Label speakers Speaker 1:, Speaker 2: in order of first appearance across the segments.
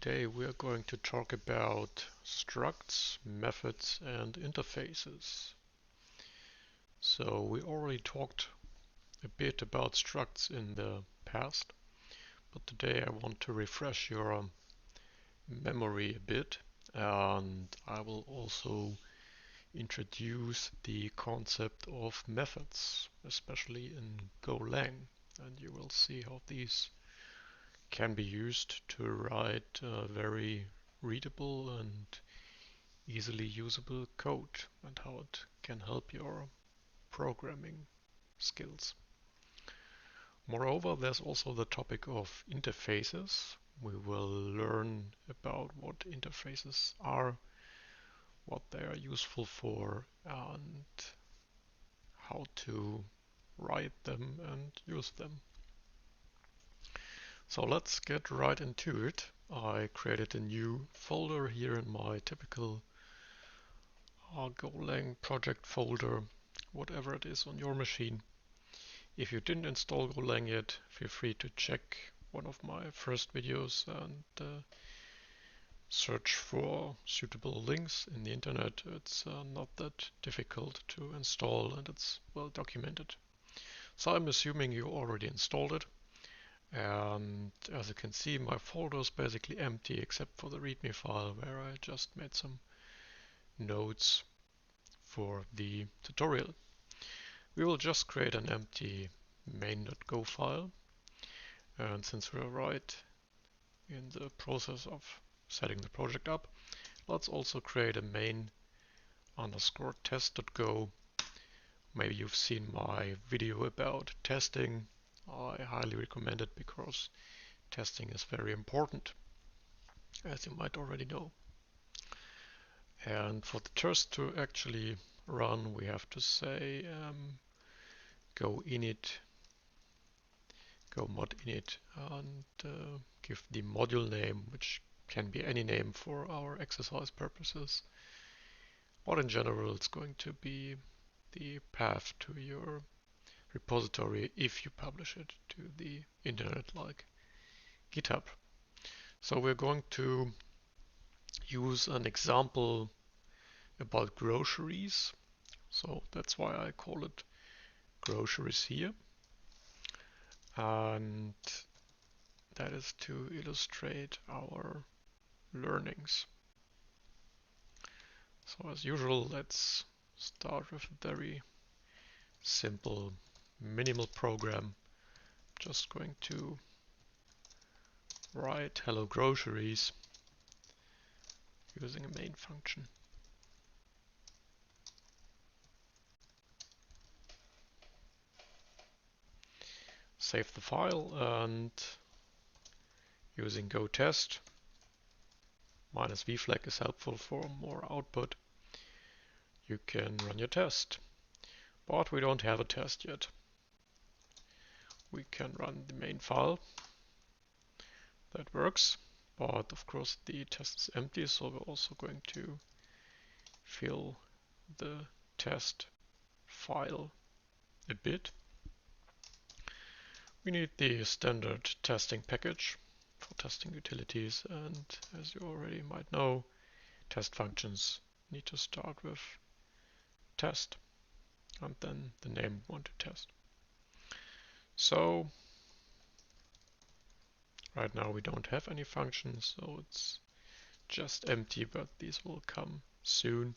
Speaker 1: Today we are going to talk about structs, methods, and interfaces. So we already talked a bit about structs in the past, but today I want to refresh your memory a bit, and I will also introduce the concept of methods, especially in Golang, and you will see how these can be used to write very readable and easily usable code and how it can help your programming skills. Moreover, there's also the topic of interfaces. We will learn about what interfaces are, what they are useful for, and how to write them and use them. So let's get right into it. I created a new folder here in my typical Golang project folder, whatever it is on your machine. If you didn't install Golang yet, feel free to check one of my first videos and search for suitable links in the internet. It's not that difficult to install and it's well documented. So I'm assuming you already installed it. And as you can see, my folder is basically empty except for the README file where I just made some notes for the tutorial. We will just create an empty main.go file. And since we're right in the process of setting the project up, let's also create a main underscore test.go. Maybe you've seen my video about testing. I highly recommend it because testing is very important, as you might already know. And for the test to actually run, we have to say go init, go mod init, and give the module name, which can be any name for our exercise purposes. But in general, it's going to be the path to your repository if you publish it to the internet like GitHub. So we're going to use an example about groceries. So that's why I call it groceries here. And that is to illustrate our learnings. So as usual, let's start with a very simple minimal program. Just going to write hello groceries using a main function. Save the file and using go test -v flag is helpful for more output. You can run your test, but we don't have a test yet. We can run the main file. That works, but of course the test is empty, so we're also going to fill the test file a bit. We need the standard testing package for testing utilities, and as you already might know, test functions need to start with test and then the name we want to test. So right now we don't have any functions, so it's just empty, but these will come soon.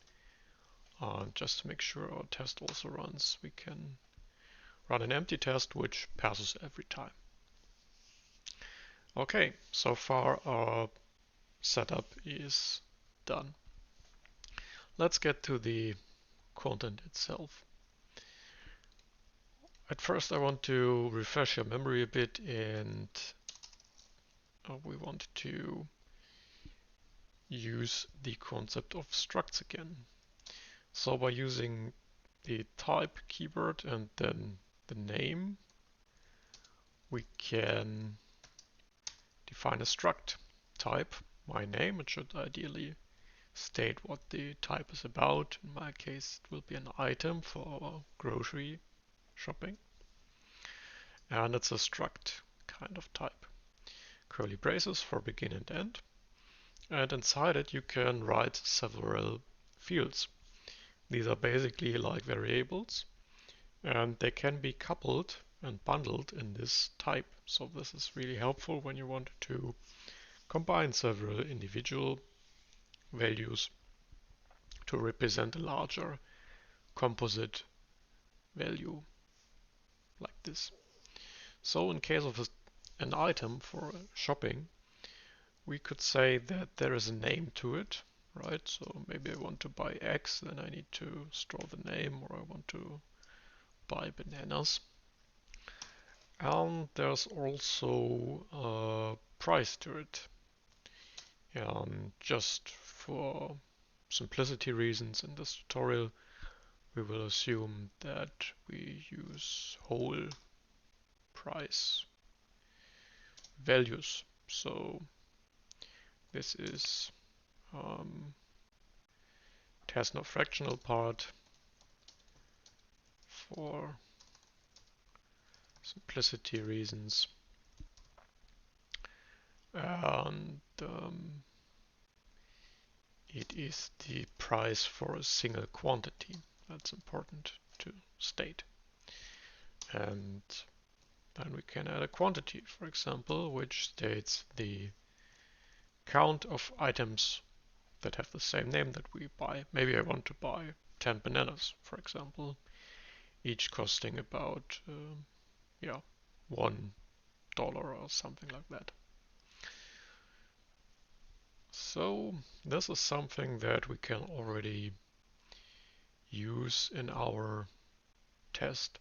Speaker 1: Just to make sure our test also runs, we can run an empty test which passes every time. Okay, so far our setup is done. Let's get to the content itself. At first I want to refresh your memory a bit, and we want to use the concept of structs again. So by using the type keyword and then the name, we can define a struct type, my name. It should ideally state what the type is about. In my case, it will be an item for our grocery shopping. And it's a struct kind of type. Curly braces for begin and end. And inside it you can write several fields. These are basically like variables, and they can be coupled and bundled in this type. So this is really helpful when you want to combine several individual values to represent a larger composite value like this. So in case of an item for shopping, we could say that there is a name to it, right? So maybe I want to buy X, then I need to store the name, or I want to buy bananas. And there's also a price to it. And just for simplicity reasons in this tutorial, we will assume that we use whole price values. So this is, it has no fractional part for simplicity reasons. And it is the price for a single quantity. That's important to state. And then we can add a quantity, for example, which states the count of items that have the same name that we buy. Maybe I want to buy 10 bananas, for example, each costing about yeah, $1 or something like that. So this is something that we can already use in our test.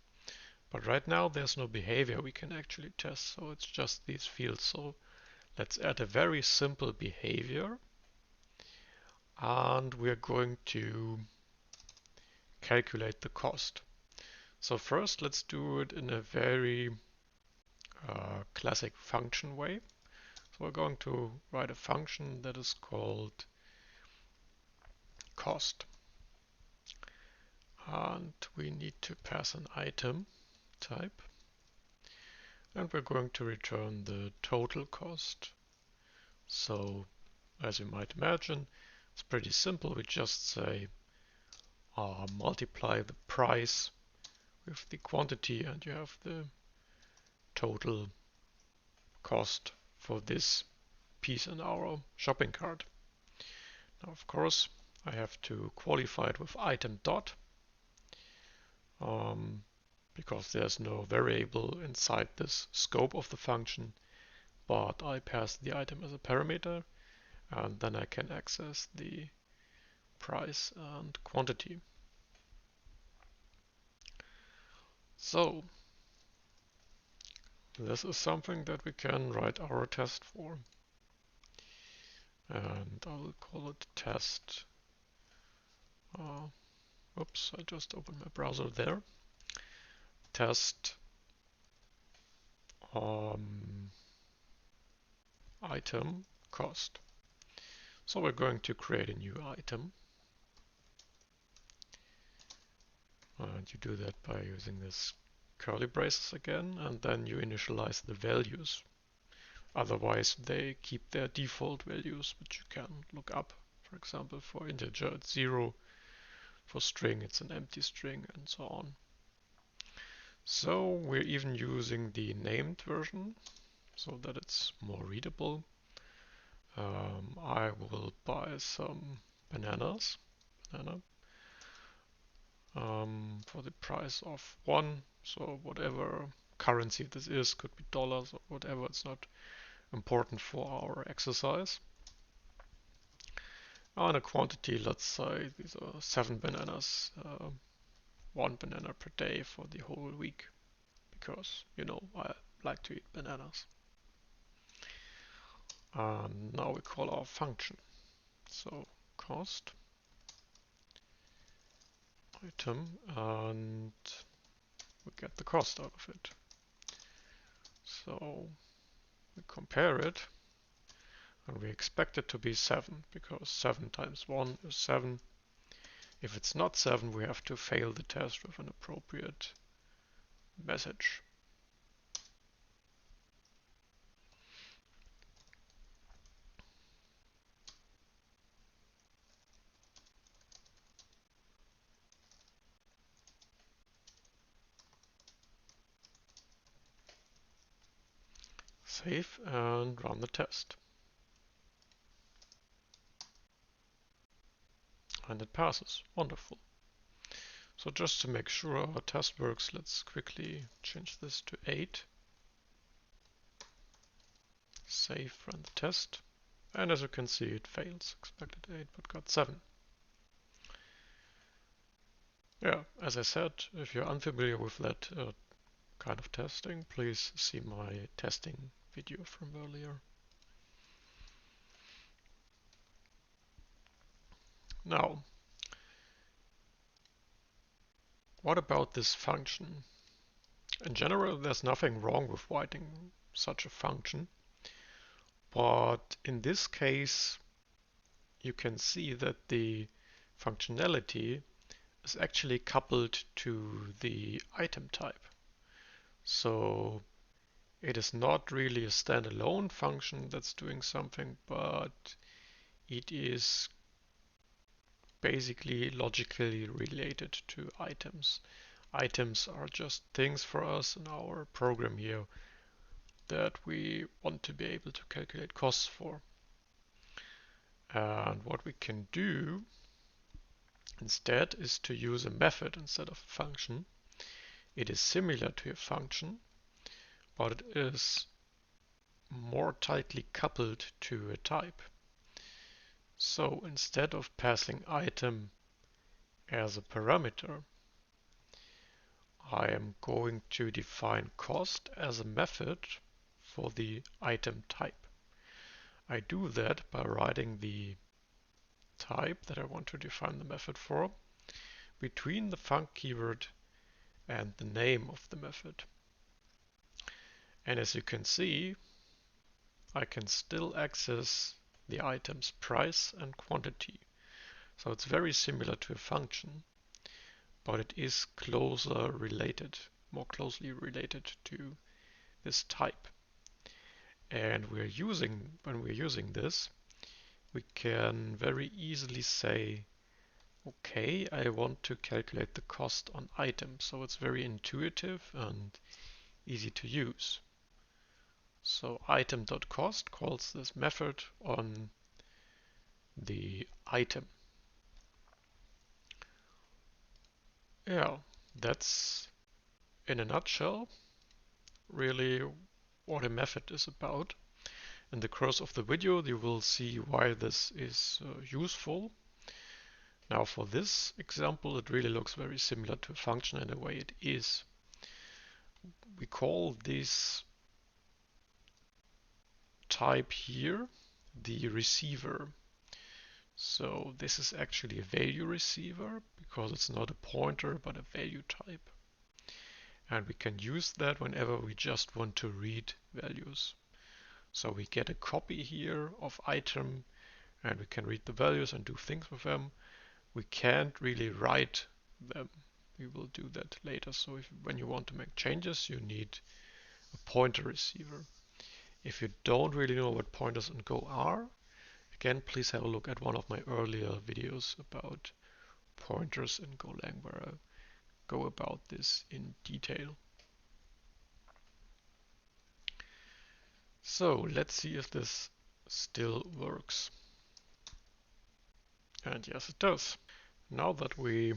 Speaker 1: But right now there's no behavior we can actually test, so it's just these fields. So let's add a very simple behavior, and we're going to calculate the cost. So first let's do it in a very classic function way. So we're going to write a function that is called cost. And we need to pass an item type. And we're going to return the total cost. So as you might imagine, it's pretty simple. We just say multiply the price with the quantity and you have the total cost for this piece in our shopping cart. Now, of course, I have to qualify it with item dot because there's no variable inside this scope of the function, but I pass the item as a parameter and then I can access the price and quantity. So this is something that we can write our test for. And I'll call it test. Oops, I just opened my browser there. Test item cost. So we're going to create a new item. And you do that by using this curly braces again, and then you initialize the values. Otherwise, they keep their default values, which you can look up. For example, for integer, it's 0. For string, it's an empty string, and so on. So we're even using the named version so that it's more readable. I will buy some bananas for the price of 1. So whatever currency this is, could be dollars or whatever, it's not important for our exercise. And a quantity, let's say these are 7 bananas, 1 banana per day for the whole week, because, you know, I like to eat bananas. And now we call our function. So cost item, and we get the cost out of it. So we compare it, and we expect it to be 7, because 7 times 1 is 7. If it's not 7, we have to fail the test with an appropriate message. Save and run the test. And it passes. Wonderful. So just to make sure our test works, let's quickly change this to 8. Save, run the test. And as you can see, it fails. Expected 8, but got 7. Yeah, as I said, if you're unfamiliar with that kind of testing, please see my testing video from earlier. Now, what about this function? In general, there's nothing wrong with writing such a function, but in this case, you can see that the functionality is actually coupled to the item type. So it is not really a standalone function that's doing something, but it is basically logically related to items. Items are just things for us in our program here that we want to be able to calculate costs for. And what we can do instead is to use a method instead of a function. It is similar to a function, but it is more tightly coupled to a type. So instead of passing item as a parameter, I am going to define cost as a method for the item type. I do that by writing the type that I want to define the method for between the func keyword and the name of the method. And as you can see, I can still access the item's price and quantity. So it's very similar to a function, but it is more closely related to this type. And when we're using this, we can very easily say, okay, I want to calculate the cost on item. So it's very intuitive and easy to use. So item.cost calls this method on the item. Yeah, that's in a nutshell really what a method is about. In the course of the video, you will see why this is useful. Now for this example, it really looks very similar to a function in a way it is. We call this type here the receiver. So this is actually a value receiver because it's not a pointer but a value type. And we can use that whenever we just want to read values. So we get a copy here of item and we can read the values and do things with them. We can't really write them. We will do that later. So when you want to make changes, you need a pointer receiver. If you don't really know what pointers in Go are, again, please have a look at one of my earlier videos about pointers in Golang where I go about this in detail. So let's see if this still works. And yes, it does. Now that we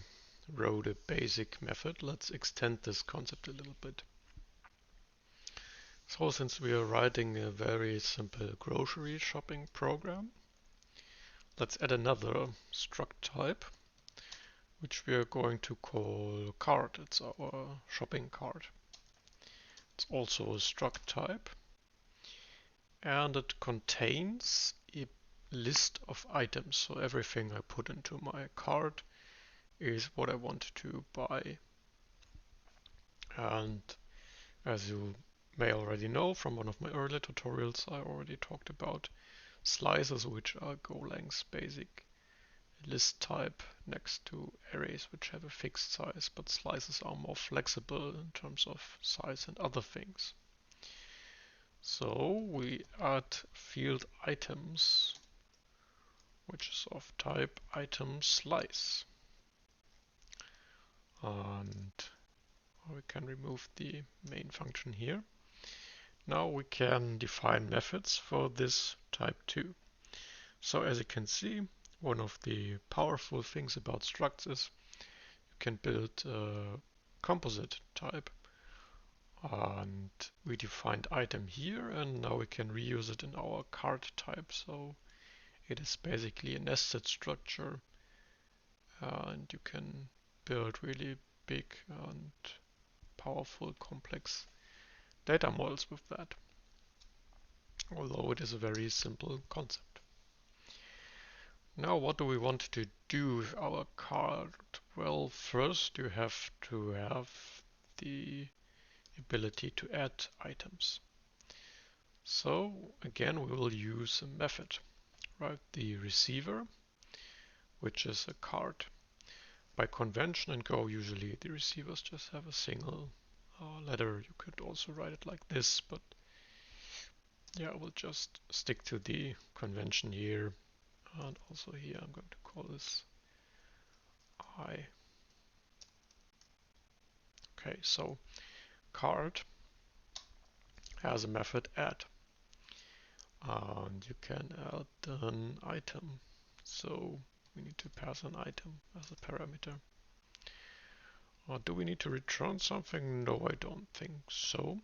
Speaker 1: wrote a basic method, let's extend this concept a little bit. So since we are writing a very simple grocery shopping program, let's add another struct type, which we are going to call cart. It's our shopping cart. It's also a struct type, and it contains a list of items. So everything I put into my cart is what I want to buy. And as you may already know from one of my earlier tutorials, I already talked about slices, which are Golang's basic list type next to arrays which have a fixed size, but slices are more flexible in terms of size and other things. So we add field items, which is of type item slice. And we can remove the main function here. Now we can define methods for this type too. So as you can see, one of the powerful things about structs is you can build a composite type. And we defined item here, and now we can reuse it in our card type. So it is basically a nested structure, and you can build really big and powerful, complex data models with that, although it is a very simple concept. Now, what do we want to do with our card? Well, first you have to have the ability to add items. So again, we will use a method, right? The receiver, which is a card. By convention in Go, usually the receivers just have a single letter. You could also write it like this, but yeah, we'll just stick to the convention here. And also here, I'm going to call this I. Okay, so card has a method add, and you can add an item. So we need to pass an item as a parameter. Do we need to return something? No, I don't think so.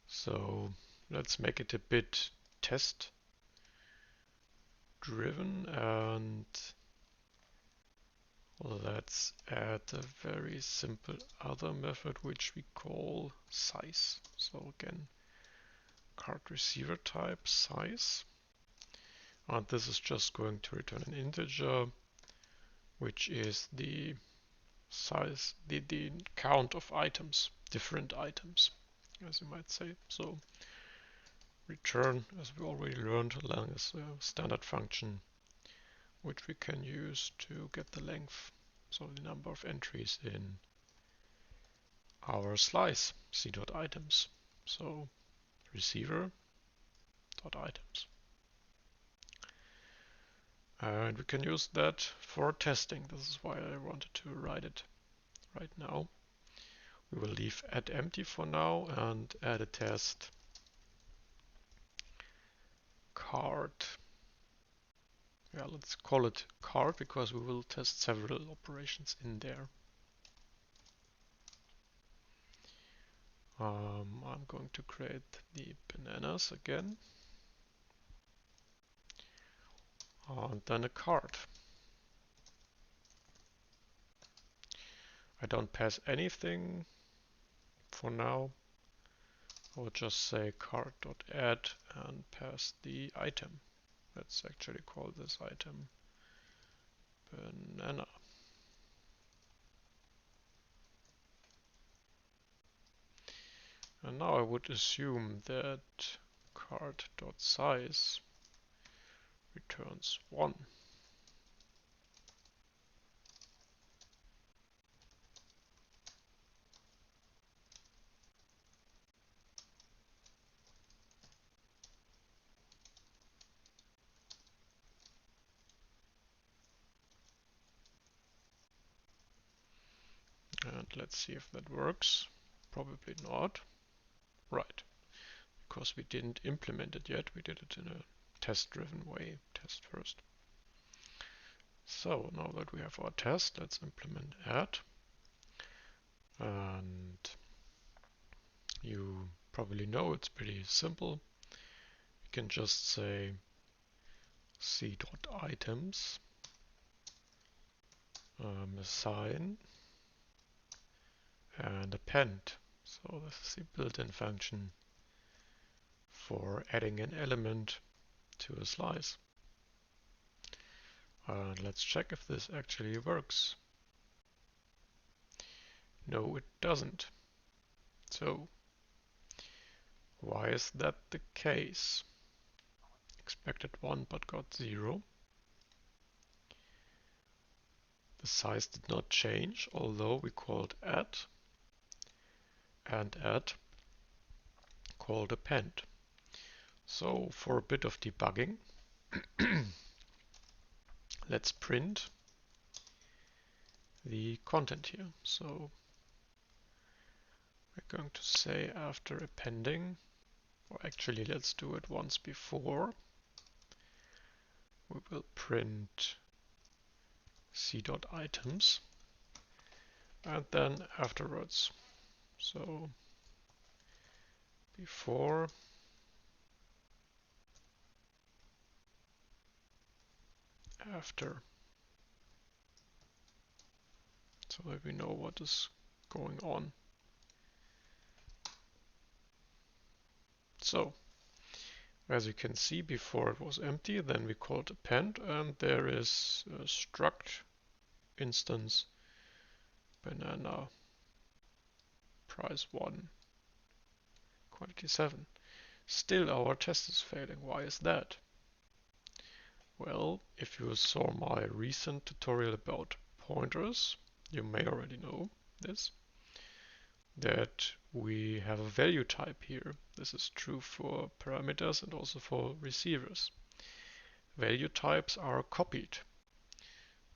Speaker 1: So let's make it a bit test driven, and let's add a very simple other method which we call size. So again, card receiver type size, and this is just going to return an integer which is the size, the count of items, different items, as you might say. So return, as we already learned, lang is a standard function which we can use to get the length, so the number of entries in our slice, c.items. So receiver.items. And we can use that for testing. This is why I wanted to write it right now. We will leave add empty for now and add a test card. Yeah, let's call it card because we will test several operations in there. I'm going to create the bananas again. And then a card. I don't pass anything for now. I will just say card.add and pass the item. Let's actually call this item banana. And now I would assume that card.size returns 1. And let's see if that works. Probably not. Right. Because we didn't implement it yet. We did it in a test-driven way. Test first. So now that we have our test, let's implement add. And you probably know it's pretty simple. You can just say c.items, assign, and append. So this is the built-in function for adding an element to a slice. And let's check if this actually works. No, it doesn't. So why is that the case? Expected 1 but got 0. The size did not change, although we called add and add called append. So for a bit of debugging, let's print the content here. So we're going to say after appending, or actually let's do it once before, we will print c.items and then afterwards. So before after, so that we know what is going on. So as you can see, before it was empty, then we called append, and there is a struct instance banana price 1 quantity 7. Still our test is failing. Why is that? Well, if you saw my recent tutorial about pointers, you may already know this, that we have a value type here. This is true for parameters and also for receivers. Value types are copied.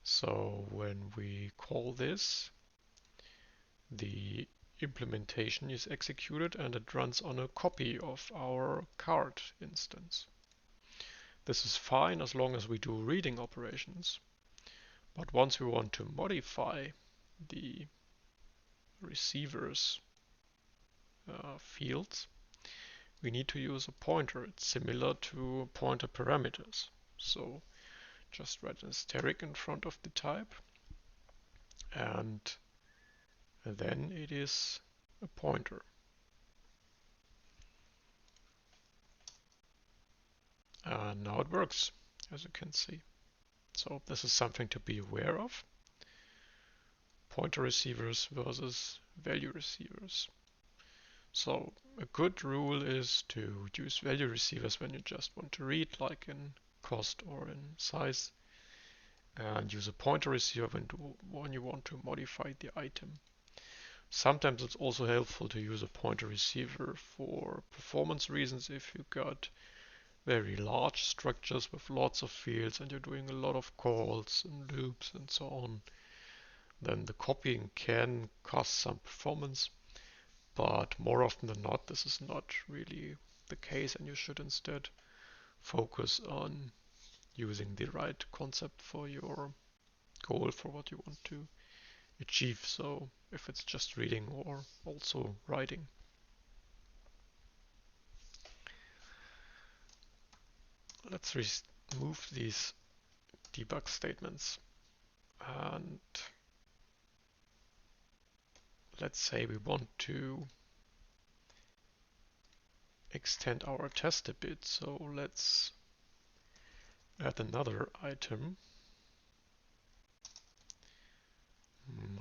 Speaker 1: So when we call this, the implementation is executed and it runs on a copy of our card instance. This is fine as long as we do reading operations. But once we want to modify the receiver's fields, we need to use a pointer. It's similar to pointer parameters. So just write an asterisk in front of the type, and then it is a pointer. And now it works, as you can see. So this is something to be aware of. Pointer receivers versus value receivers. So a good rule is to use value receivers when you just want to read, like in cost or in size, and use a pointer receiver when you want to modify the item. Sometimes it's also helpful to use a pointer receiver for performance reasons if you got very large structures with lots of fields and you're doing a lot of calls and loops and so on. Then the copying can cost some performance, but more often than not, this is not really the case, and you should instead focus on using the right concept for your goal, for what you want to achieve. So if it's just reading or also writing. Let's remove these debug statements, and let's say we want to extend our test a bit. So let's add another item.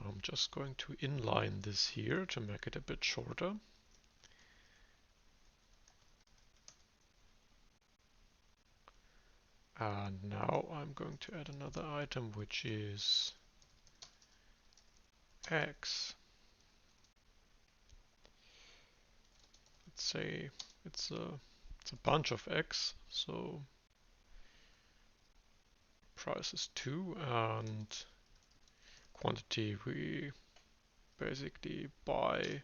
Speaker 1: I'm just going to inline this here to make it a bit shorter. And now I'm going to add another item, which is X. Let's say it's a bunch of X, so price is 2 and quantity we basically buy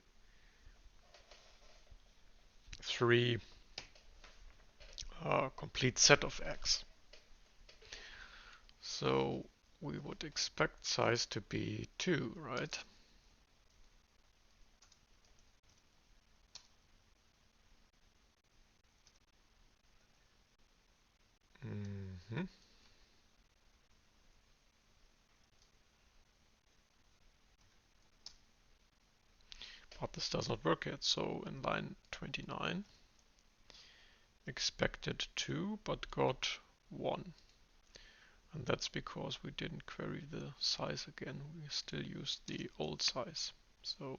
Speaker 1: 3 complete set of X. So we would expect size to be 2, right? Mm-hmm. But this does not work yet. So in line 29, expected 2 but got 1. And that's because we didn't query the size again. We still used the old size. So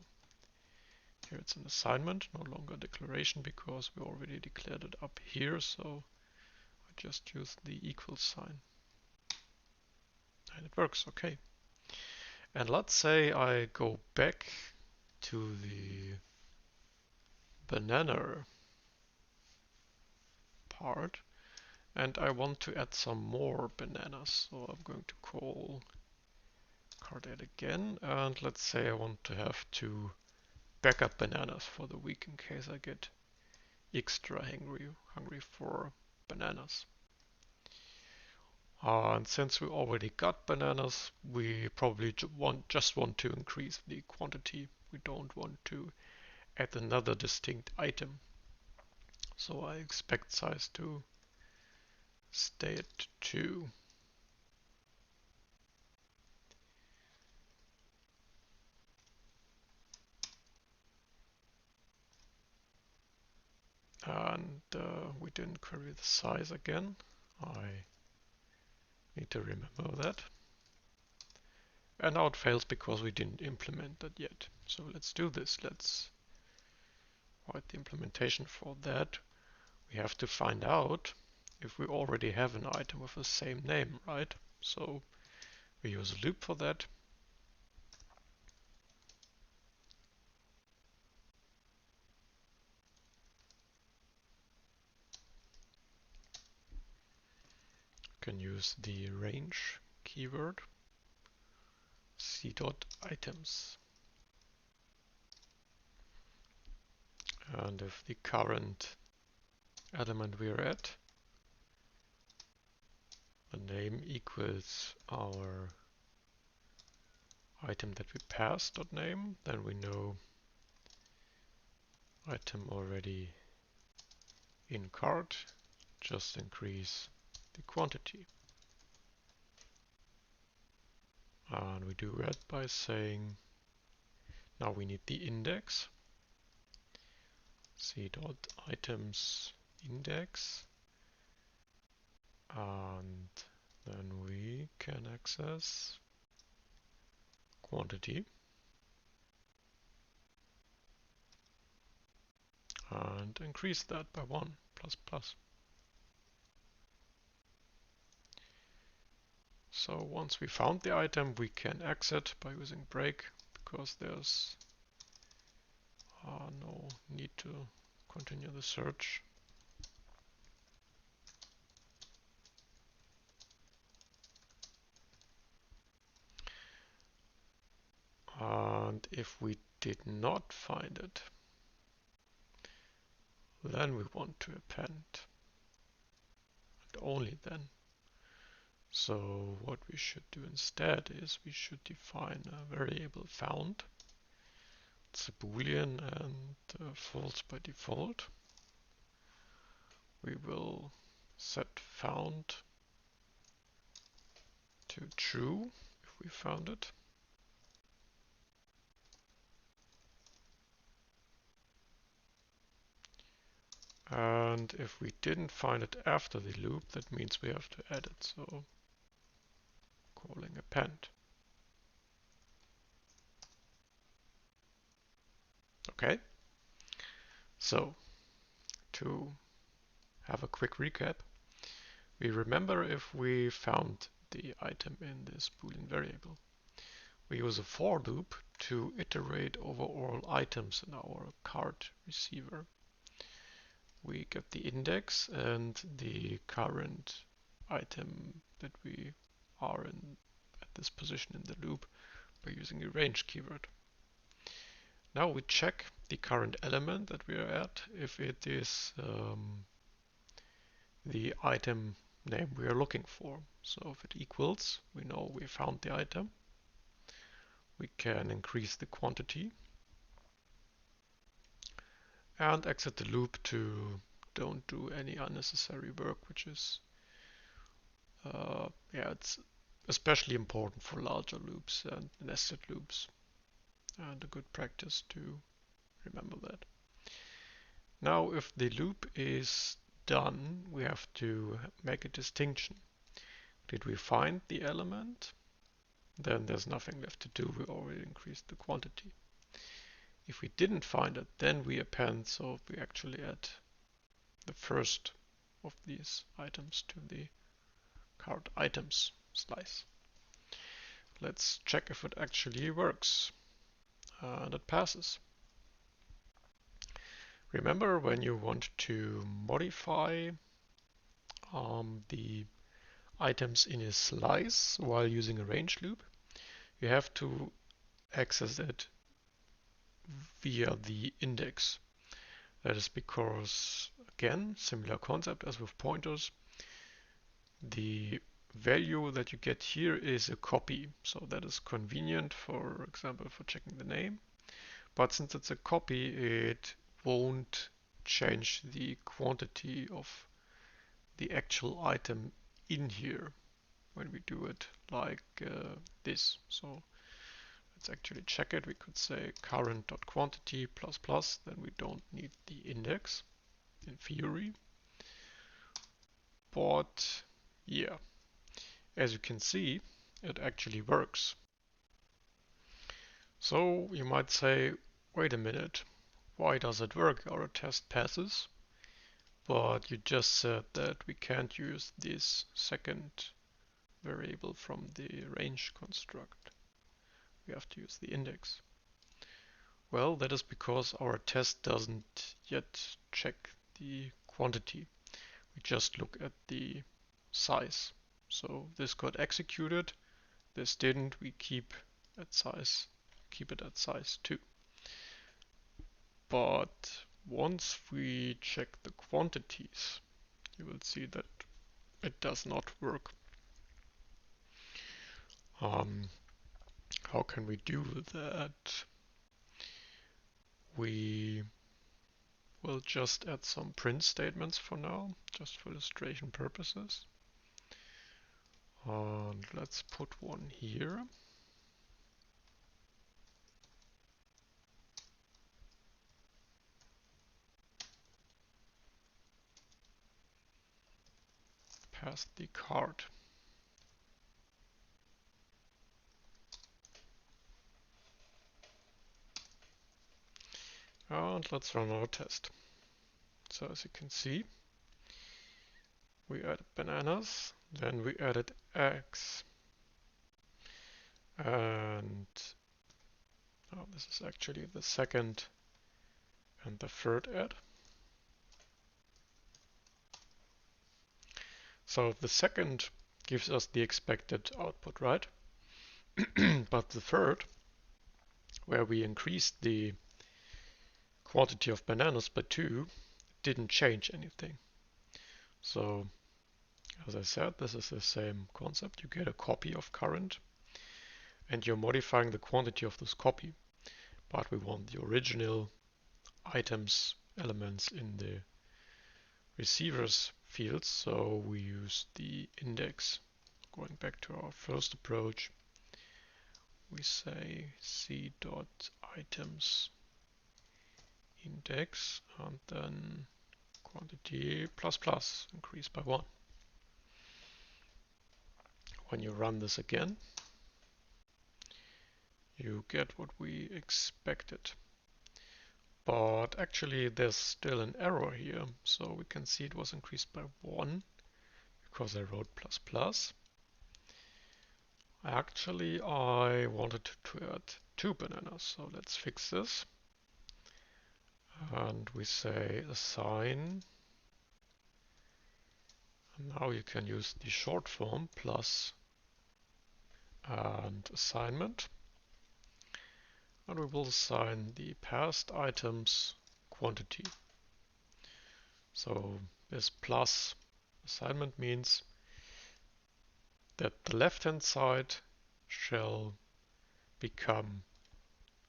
Speaker 1: here it's an assignment, no longer a declaration, because we already declared it up here. So I just used the equal sign. And it works, okay. And let's say I go back to the banana part and I want to add some more bananas. So I'm going to call card add again, and let's say I want to have 2 backup bananas for the week in case I get extra hungry for bananas. And since we already got bananas, we probably just want to increase the quantity. We don't want to add another distinct item. So I expect size to stay at 2. And we didn't query the size again. I need to remember that. And now it fails because we didn't implement that yet. So let's do this. Let's write the implementation for that. We have to find out if we already have an item with the same name, right? So we use a loop for that. We can use the range keyword c.items. And if the current element we're at, the name equals our item that we passed.name, then we know item already in cart, just increase the quantity. And we do that by saying, now we need the index, c.items index, and then we can access quantity and increase that by 1 plus plus. So once we found the item, we can exit by using break because there's no need to continue the search. And if we did not find it, then we want to append, and only then. So what we should do instead is we should define a variable found. It's a boolean and false by default. We will set found to true if we found it. And if we didn't find it after the loop, that means we have to add it. So calling append. Okay. So to have a quick recap, we remember if we found the item in this Boolean variable. We use a for loop to iterate over all items in our cart receiver. We get the index and the current item that we are in at this position in the loop by using a range keyword. Now we check the current element that we are at, if it is the item name we are looking for. So if it equals, we know we found the item. We can increase the quantity and exit the loop to don't do any unnecessary work, which is it's especially important for larger loops and nested loops, and a good practice to remember that. Now if the loop is done, we have to make a distinction. Did we find the element? Then there's nothing left to do, we already increased the quantity. If we didn't find it, then we append, so we actually add the first of these items to the cart items slice. Let's check if it actually works. And it passes. Remember, when you want to modify the items in a slice while using a range loop, you have to access it via the index. That is because, again, similar concept as with pointers, the value that you get here is a copy. So that is convenient, for example, for checking the name. But since it's a copy, it won't change the quantity of the actual item in here when we do it like this. So let's actually check it. We could say current.quantity plus plus, then we don't need the index in theory. But yeah, as you can see, it actually works. So you might say, wait a minute, why does it work? Our test passes, but you just said that we can't use this second variable from the range construct. We have to use the index. Well, that is because our test doesn't yet check the quantity. We just look at the size. So this got executed, this didn't, we keep it at size 2. But once we check the quantities, you will see that it does not work. How can we do that? We will just add some print statements for now, just for illustration purposes. And let's put one here. Pass the card. And let's run our test. So as you can see, we added bananas, then we added eggs. And this is actually the second and the third add. So the second gives us the expected output, right? But the third, where we increased the quantity of bananas by 2, didn't change anything. So as I said, this is the same concept. You get a copy of current and you're modifying the quantity of this copy. But we want the original items elements in the receivers fields, so we use the index. Going back to our first approach, we say c.items index and then quantity plus plus increase by 1. When you run this again, you get what we expected. But actually there's still an error here, so we can see it was increased by 1 because I wrote plus plus. Actually I wanted to add 2 bananas, so let's fix this. And we say assign. And now you can use the short form plus and assignment. And we will assign the passed items quantity. So this plus assignment means that the left-hand side shall become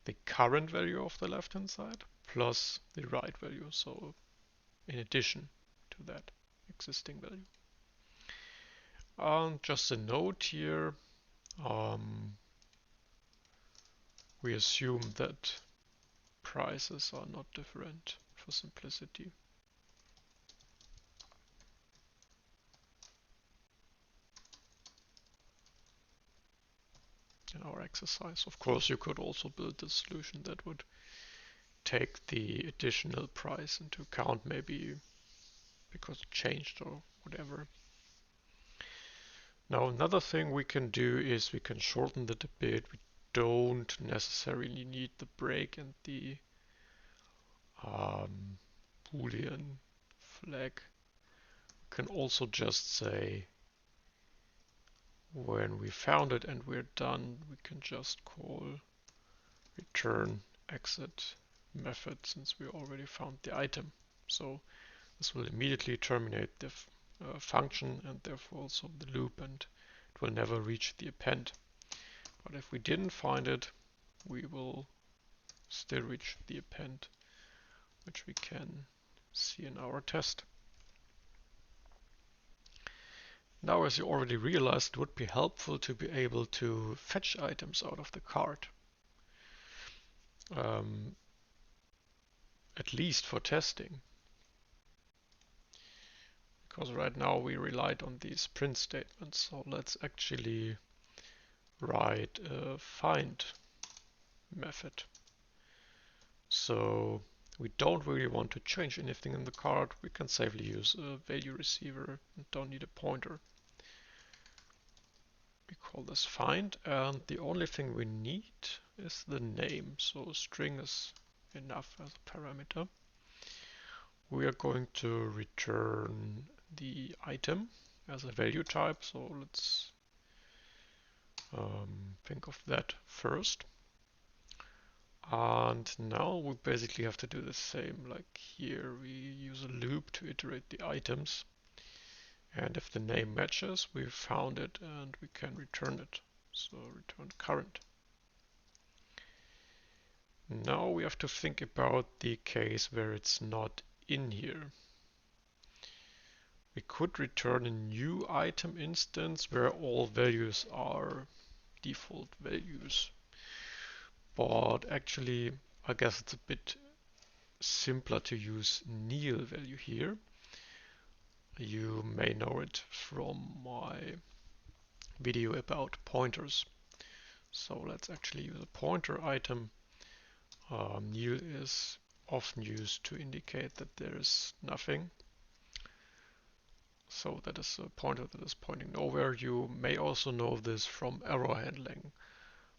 Speaker 1: the current value of the left-hand side plus the right value. So in addition to that existing value. And just a note here, we assume that prices are not different for simplicity. In our exercise, of course, you could also build a solution that would take the additional price into account, maybe because it changed or whatever. Now another thing we can do is we can shorten that a bit. We don't necessarily need the break and the Boolean flag. We can also just say when we found it and we're done, we can just call return exit method since we already found the item. So this will immediately terminate the function and therefore also the loop, and it will never reach the append. But if we didn't find it, we will still reach the append, which we can see in our test. Now, as you already realized, it would be helpful to be able to fetch items out of the cart. At least for testing. Because right now we relied on these print statements. So let's actually write a find method. So we don't really want to change anything in the cart. We can safely use a value receiver and don't need a pointer. We call this find, and the only thing we need is the name. So string is enough as a parameter. We are going to return the item as a value type. So let's think of that first. And now we basically have to do the same. Like here, we use a loop to iterate the items. And if the name matches, we found it and we can return it. So return current. Now we have to think about the case where it's not in here. We could return a new item instance where all values are default values. But actually, I guess it's a bit simpler to use nil value here. You may know it from my video about pointers. So let's actually use a pointer item. Nil is often used to indicate that there is nothing. So that is a pointer that is pointing nowhere. You may also know this from error handling.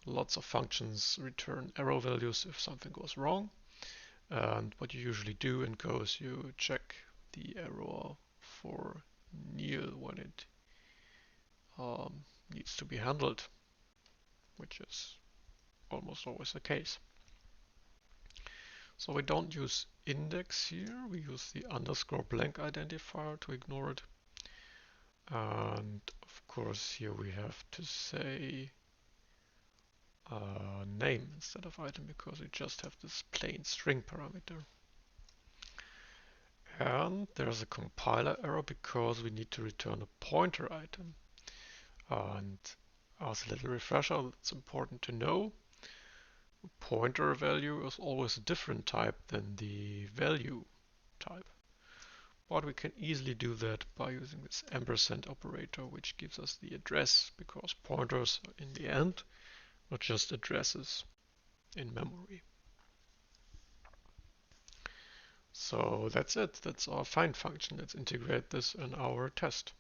Speaker 1: Lots of functions return error values if something goes wrong. And what you usually do in Go is you check the error for nil when it needs to be handled, which is almost always the case. So we don't use index here, we use the underscore blank identifier to ignore it. And of course here we have to say name instead of item because we just have this plain string parameter. And there's a compiler error because we need to return a pointer item. And as a little refresher, it's important to know a pointer value is always a different type than the value type. But we can easily do that by using this ampersand operator, which gives us the address, because pointers in the end are just addresses in memory. So that's it. That's our find function. Let's integrate this in our test.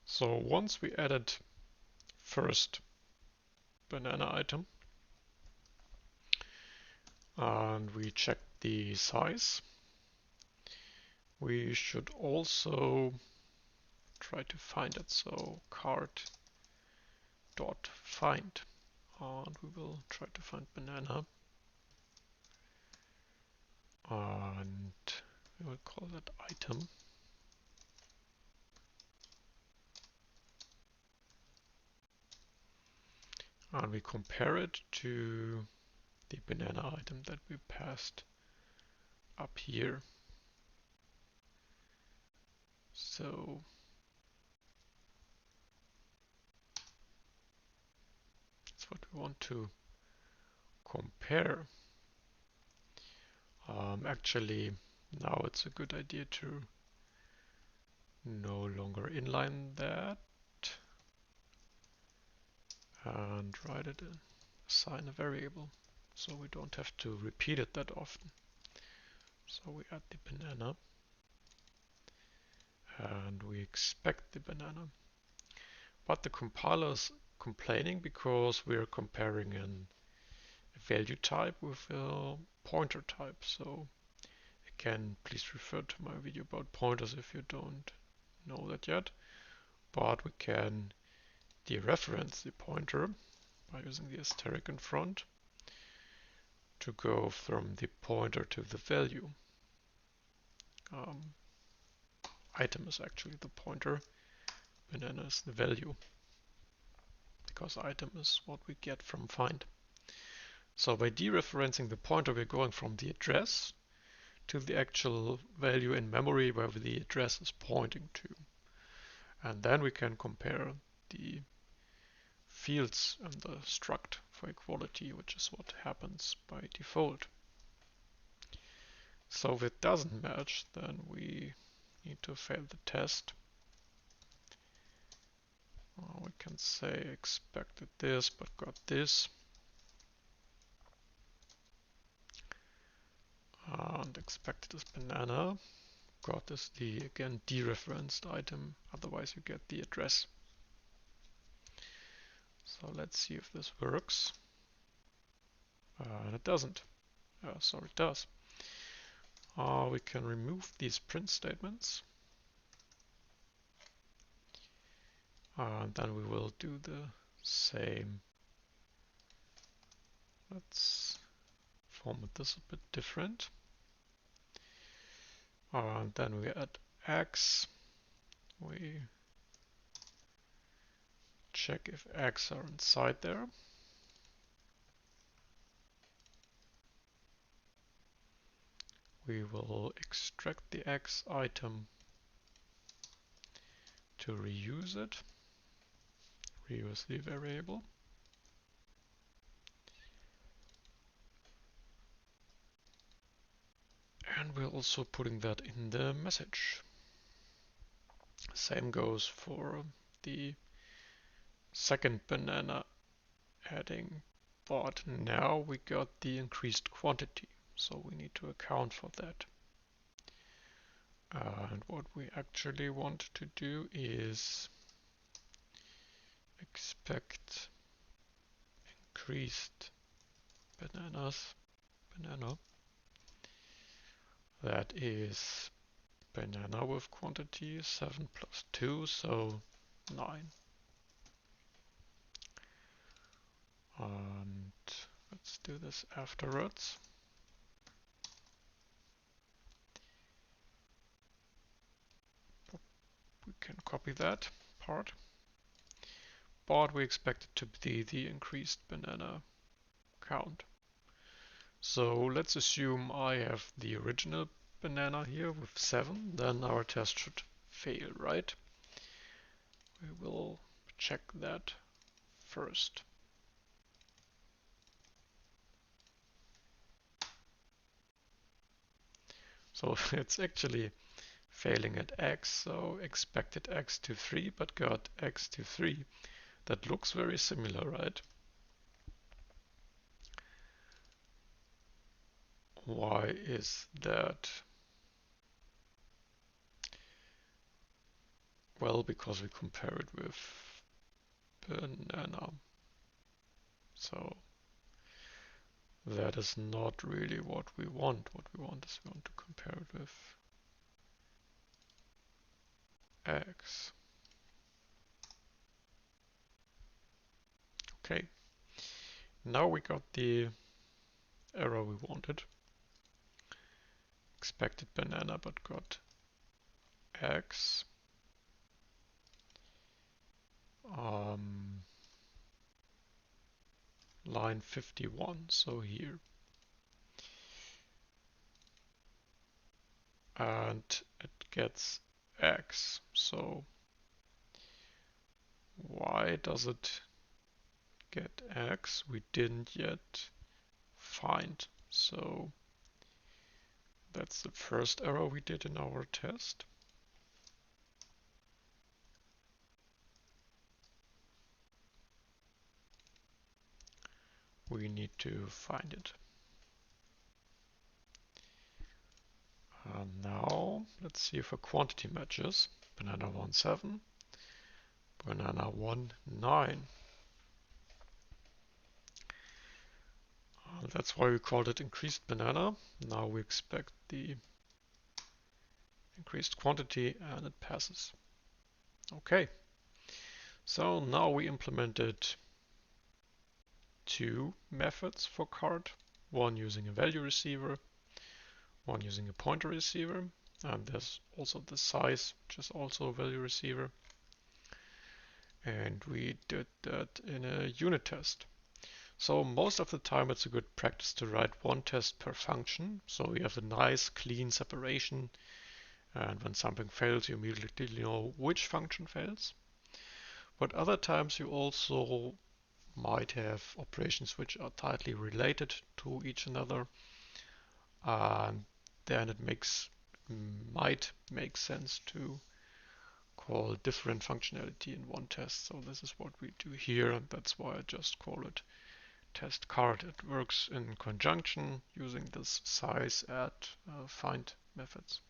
Speaker 1: So once we added first banana item and we checked the size, we should also try to find it. So cart dot find, and we will try to find banana, and we will call that item. And we compare it to the banana item that we passed up here. So that's what we want to compare. Actually, now it's a good idea to no longer inline that and write it in, assign a variable, so we don't have to repeat it that often. So we add the banana and we expect the banana. But the compiler is complaining because we're comparing a value type with a pointer type. So again, please refer to my video about pointers if you don't know that yet. But we can dereference the pointer by using the asterisk in front to go from the pointer to the value. Um, item is actually the pointer, banana is the value, because item is what we get from find. So by dereferencing the pointer, we're going from the address to the actual value in memory where the address is pointing to. And then we can compare the fields in the struct for equality, which is what happens by default. So if it doesn't match, then we need to fail the test. We can say expected this but got this. And expected is banana. Got is the, again, dereferenced item, otherwise you get the address. So let's see if this works. And it doesn't. Sorry, it does. We can remove these print statements. And then we will do the same. Let's format this a bit different. And then we add x. We check if x are inside there. We will extract the x item to reuse it. Reuse the variable. And we're also putting that in the message. Same goes for the second banana heading, but now we got the increased quantity, so we need to account for that. And what we actually want to do is expect increased banana. That is banana with quantity 7 plus 2, so 9. And let's do this afterwards. We can copy that part, but we expect it to be the increased banana count. So let's assume I have the original banana here with 7, then our test should fail, right? We will check that first. So it's actually failing at x, so expected x to 3 but got x to 3. That looks very similar, right? Why is that? Well, because we compare it with banana. So that is not really what we want. What we want is we want to compare it with x. Okay. Now we got the error we wanted. Expected banana but got x. Line 51, so here. And it gets x. So why does it get x? We didn't yet find. So that's the first error we did in our test. We need to find it. Now let's see if a quantity matches. Banana 1, 7. Banana 1, 9. That's why we called it increased banana. Now we expect the increased quantity and it passes. Okay. So now we implemented two methods for card, one using a value receiver, one using a pointer receiver, and there's also the size, which is also a value receiver. And we did that in a unit test. So most of the time it's a good practice to write one test per function, so you have a nice clean separation, and when something fails you immediately know which function fails. But other times you also might have operations which are tightly related to each another, and then it might make sense to call different functionality in one test. So this is what we do here, and that's why I just call it test card. It works in conjunction using this size, add, find methods.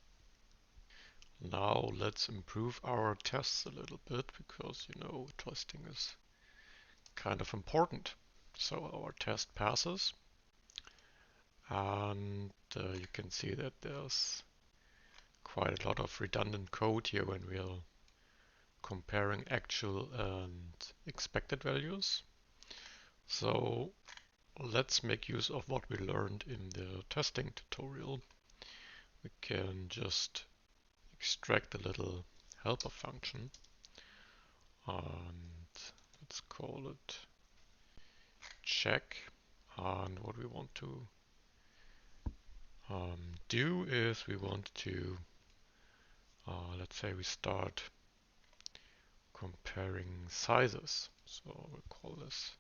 Speaker 1: Now let's improve our tests a little bit because testing is kind of important. So our test passes, and you can see that there's quite a lot of redundant code here when we are comparing actual and expected values. So let's make use of what we learned in the testing tutorial. We can just extract a little helper function, and let's call it check. And what we want to do is we want to, let's say we start comparing sizes. So we'll call this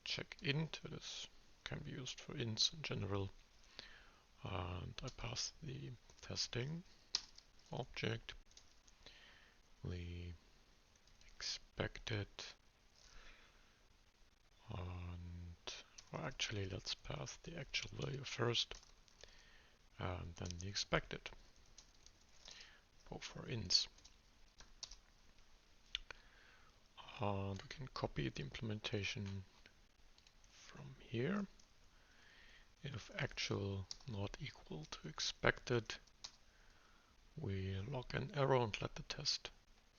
Speaker 1: check int. This can be used for ints in general. And I pass the testing object. We expect it, and or actually let's pass the actual value first and then the expected, both for ints. And we can copy the implementation from here. If actual not equal to expected, we log an error and let the test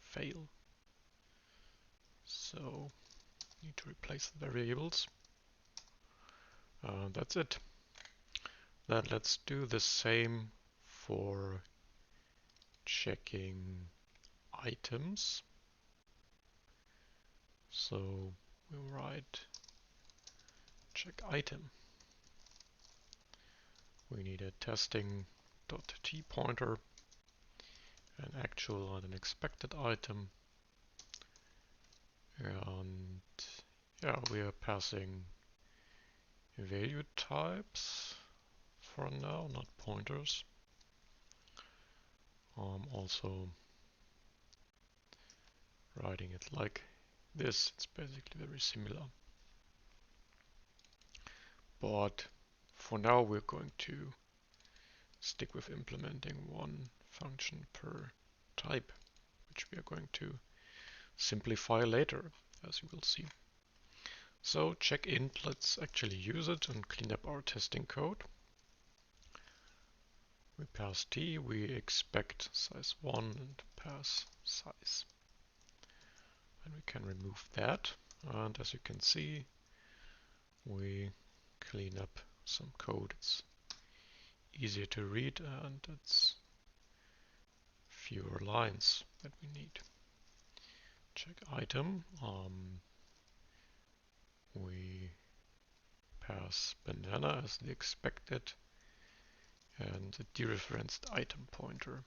Speaker 1: fail. So need to replace the variables. That's it. Then let's do the same for checking items. So we write check item. We need a testing.t pointer, an actual and an expected item. And yeah, we are passing value types for now, not pointers. Also writing it like this, it's basically very similar. But for now we're going to stick with implementing one function per type, which we are going to simplify later, as you will see. So check int, let's actually use it and clean up our testing code. We pass t, we expect size 1 and pass size. And we can remove that. And as you can see, we clean up some code. It's easier to read and it's fewer lines that we need. Check item. We pass banana as the expected and the dereferenced item pointer.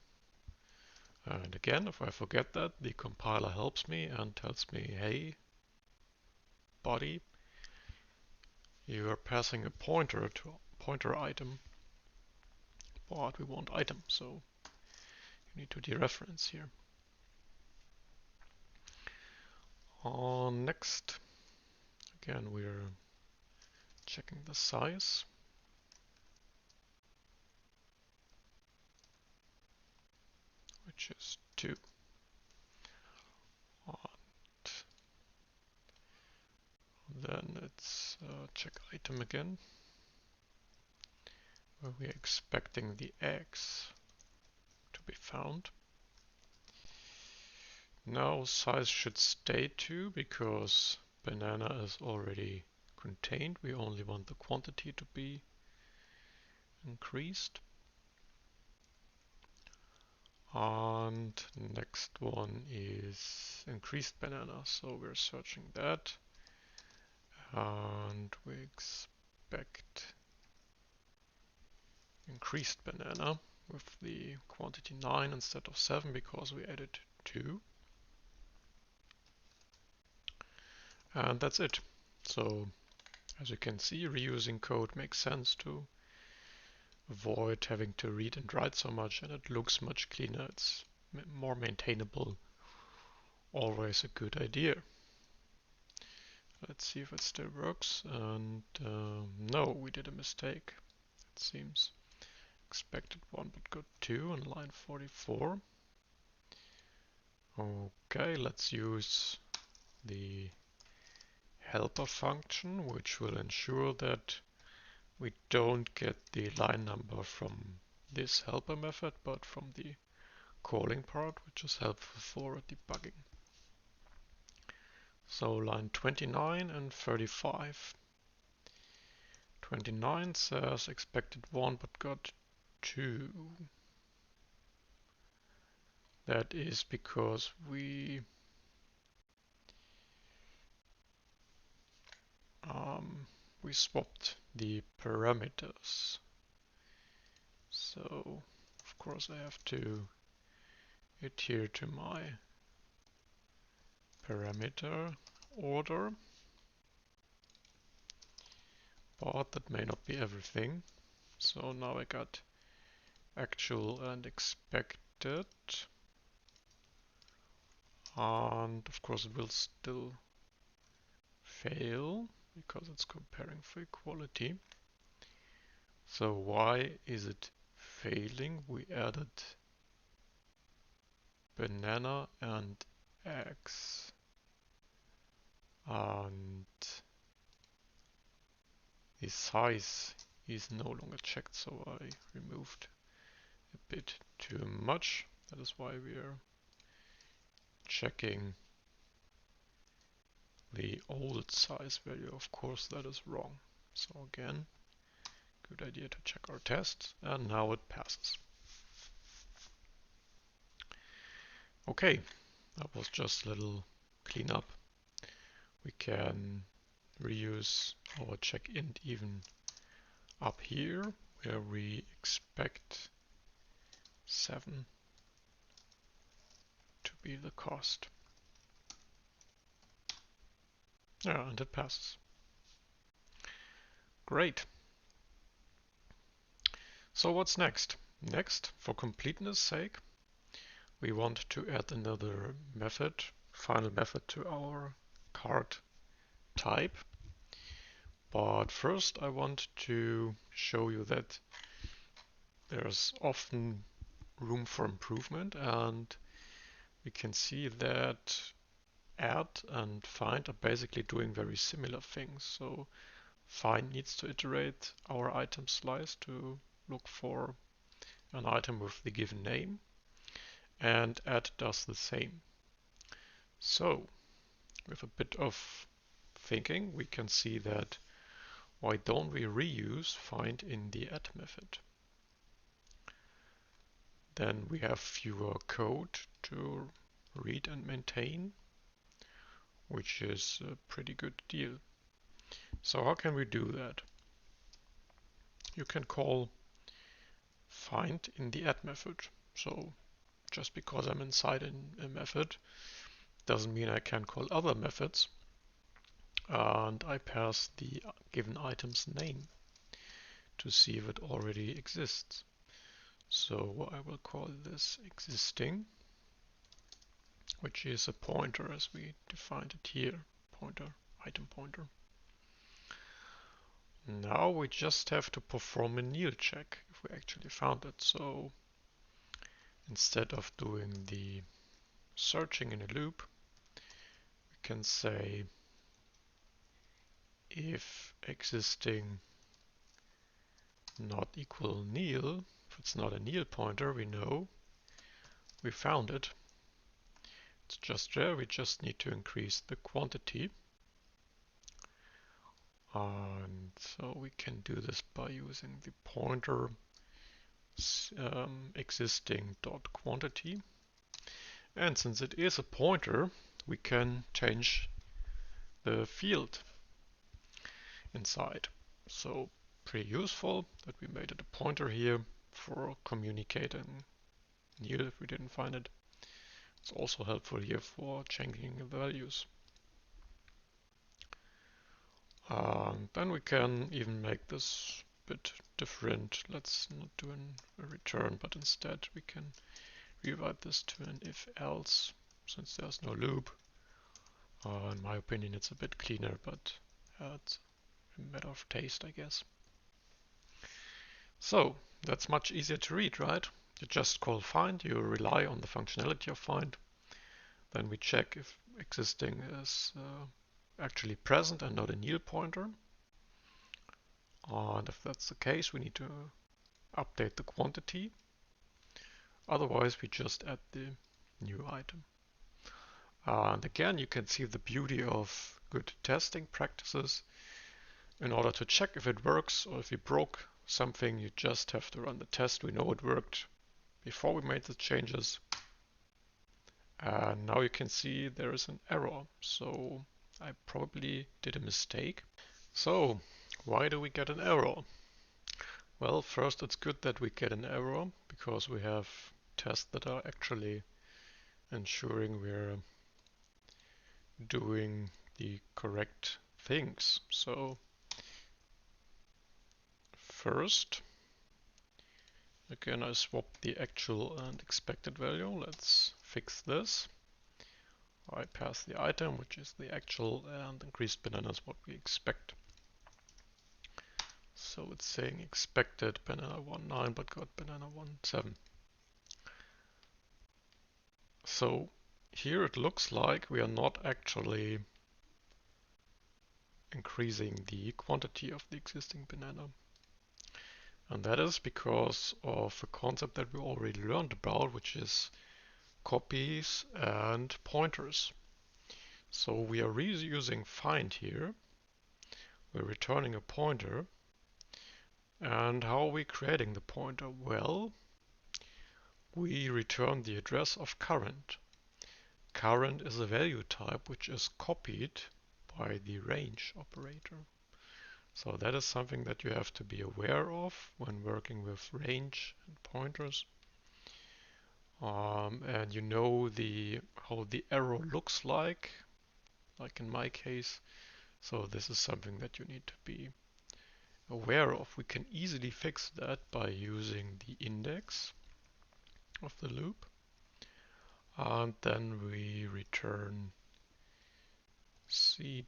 Speaker 1: And again, if I forget that, the compiler helps me and tells me, hey, body, you are passing a pointer to a pointer item, but we want item, so you need to dereference here. Next, again, we're checking the size. Which is 2. And then it's check item again, where we're expecting the eggs to be found. Now size should stay 2 because banana is already contained. We only want the quantity to be increased. And next one is increased banana. So we're searching that. And we expect increased banana with the quantity 9 instead of 7 because we added 2. And that's it. So as you can see, reusing code makes sense to avoid having to read and write so much, and it looks much cleaner. It's more maintainable. Always a good idea. Let's see if it still works. And no, we did a mistake. It seems expected 1 but got 2 on line 44. Okay, let's use the helper function, which will ensure that we don't get the line number from this helper method, but from the calling part, which is helpful for debugging. So line 29 and 35. 29 says expected 1 but got 2. That is because we swapped the parameters. So of course I have to adhere to my parameter order, but that may not be everything. So now I got actual and expected, and of course it will still fail because it's comparing for equality. So why is it failing? We added banana and eggs, and the size is no longer checked, so I removed a bit too much. That is why we are checking the old size value. Of course that is wrong. So again, good idea to check our tests, and now it passes. Okay, that was just a little cleanup. We can reuse our check int even up here, where we expect 7 to be the cost. Yeah, and it passes. Great. So what's next? Next, for completeness sake, we want to add another method, final method to our card type. But first I want to show you that there's often room for improvement, and we can see that add and find are basically doing very similar things. So find needs to iterate our item slice to look for an item with the given name, and add does the same. So with a bit of thinking, we can see that why don't we reuse find in the add method? Then we have fewer code to read and maintain, which is a pretty good deal. So how can we do that? You can call find in the add method. So just because I'm inside a method doesn't mean I can call other methods. And I pass the given item's name to see if it already exists. So I will call this existing, which is a pointer as we defined it here, pointer, item pointer. Now we just have to perform a nil check if we actually found it. So instead of doing the searching in a loop, we can say if existing not equal nil, if it's not a nil pointer, we know we found it. It's just there, we just need to increase the quantity. And so we can do this by using the pointer existing dot quantity. And since it is a pointer, we can change the field inside. So pretty useful that we made it a pointer here for communicating nil if we didn't find it. It's also helpful here for changing the values. Then we can even make this a bit different. Let's not do a return, but instead we can rewrite this to an if-else, since there's no loop. In my opinion, it's a bit cleaner, but it's a matter of taste, I guess. So that's much easier to read, right? You just call find, you rely on the functionality of find. Then we check if existing is actually present and not a nil pointer. And if that's the case, we need to update the quantity. Otherwise, we just add the new item. And again, you can see the beauty of good testing practices. In order to check if it works or if you broke something, you just have to run the test. We know it worked before we made the changes. And now you can see there is an error. So I probably did a mistake. So why do we get an error? Well, first it's good that we get an error because we have tests that are actually ensuring we're doing the correct things. So first, again, I swapped the actual and expected value. Let's fix this. I pass the item, which is the actual, and increased banana is what we expect. So it's saying expected banana 1.9 but got banana 1.7. So here it looks like we are not actually increasing the quantity of the existing banana. And that is because of a concept that we already learned about, which is copies and pointers. So we are reusing find here. We're returning a pointer. And how are we creating the pointer? Well, we return the address of current. Current is a value type which is copied by the range operator. So that is something that you have to be aware of when working with range and pointers. And you know how the error looks like in my case. So this is something that you need to be aware of. We can easily fix that by using the index of the loop. And then we return c.items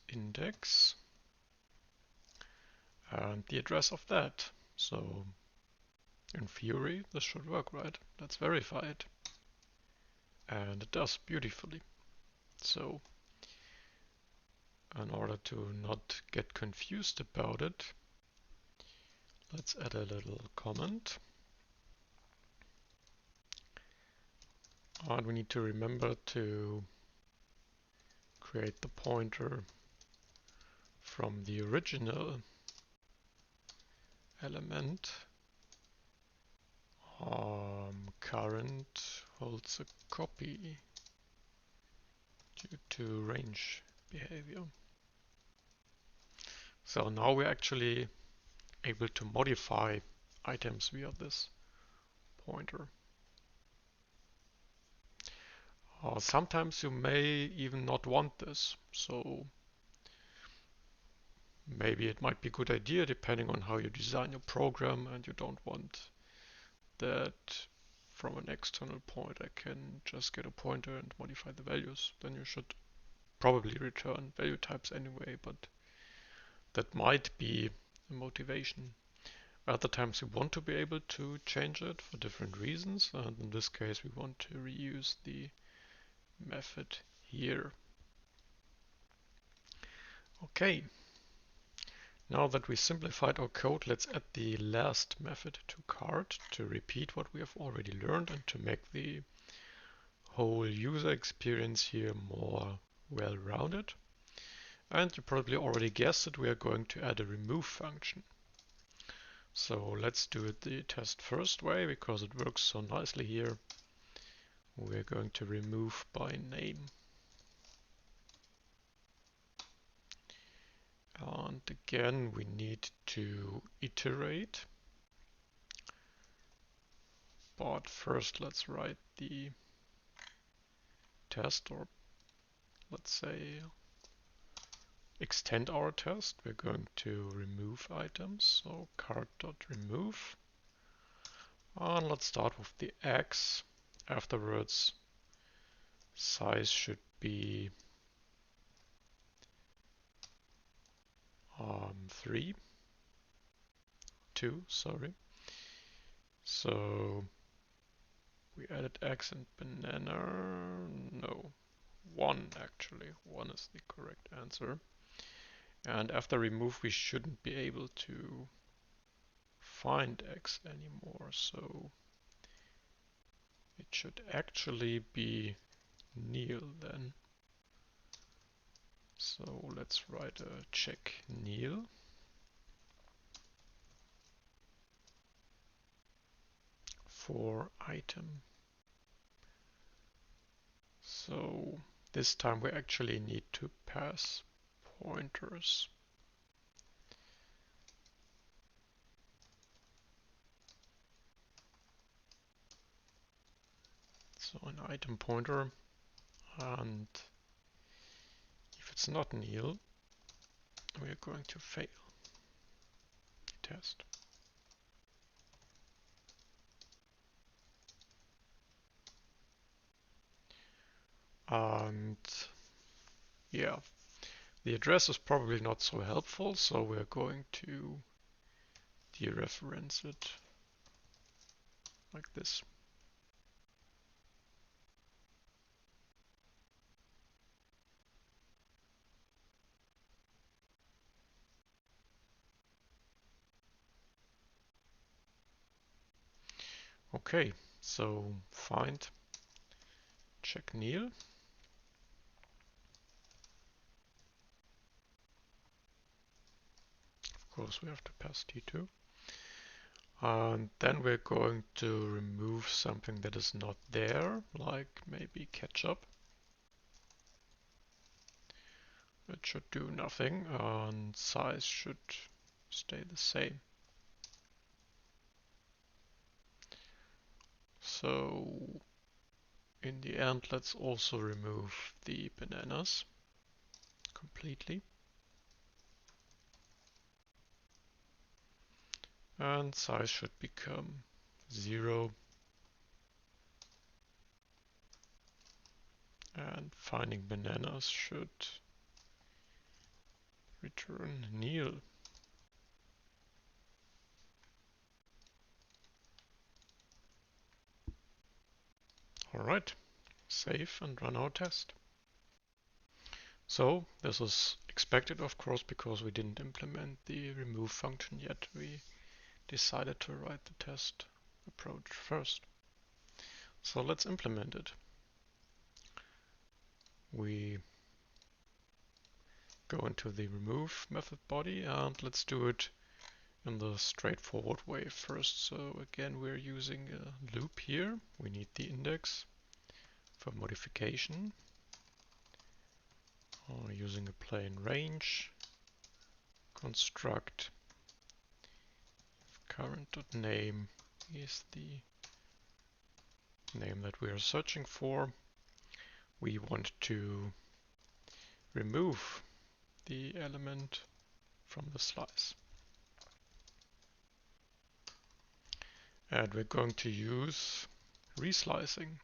Speaker 1: index and the address of that. So in theory, this should work, right? Let's verify it. And it does beautifully. So in order to not get confused about it, let's add a little comment. And we need to remember to create the pointer from the original element. Current holds a copy due to range behavior. So now we're actually able to modify items via this pointer. Sometimes you may even not want this, so maybe it might be a good idea depending on how you design your program and you don't want that from an external point I can just get a pointer and modify the values. Then you should probably return value types anyway, but that might be a motivation. Other times we want to be able to change it for different reasons, and in this case we want to reuse the method here. Okay, now that we simplified our code, let's add the last method to cart to repeat what we have already learned and to make the whole user experience here more well-rounded. And you probably already guessed it, we are going to add a remove function. So let's do it the test first way because it works so nicely here. We're going to remove by name. And again, we need to iterate. But first, let's write the test, or let's say extend our test. We're going to remove items. So cart.remove. And let's start with the X. Afterwards, size should be 2, sorry. So we added X and banana. No, 1 actually. 1 is the correct answer. And after remove, we shouldn't be able to find X anymore. So it should actually be Neil then. So let's write a check Neil for item. So this time we actually need to pass pointers. So an item pointer, and if it's not Neil, we are going to fail the test. And yeah, the address is probably not so helpful, so we're going to dereference it like this. Okay, so find check Neil. Of course, we have to pass T2. And then we're going to remove something that is not there, like maybe ketchup. It should do nothing, and size should stay the same. So in the end, let's also remove the bananas completely. And size should become 0. And finding bananas should return Neil. Alright, save and run our test. So this is expected, of course, because we didn't implement the remove function yet. We decided to write the test approach first. So let's implement it. We go into the remove method body and let's do it in the straightforward way first. So again, we're using a loop here. We need the index for modification. Using a plain range construct. Current.name is the name that we are searching for. We want to remove the element from the slice. And we're going to use reslicing.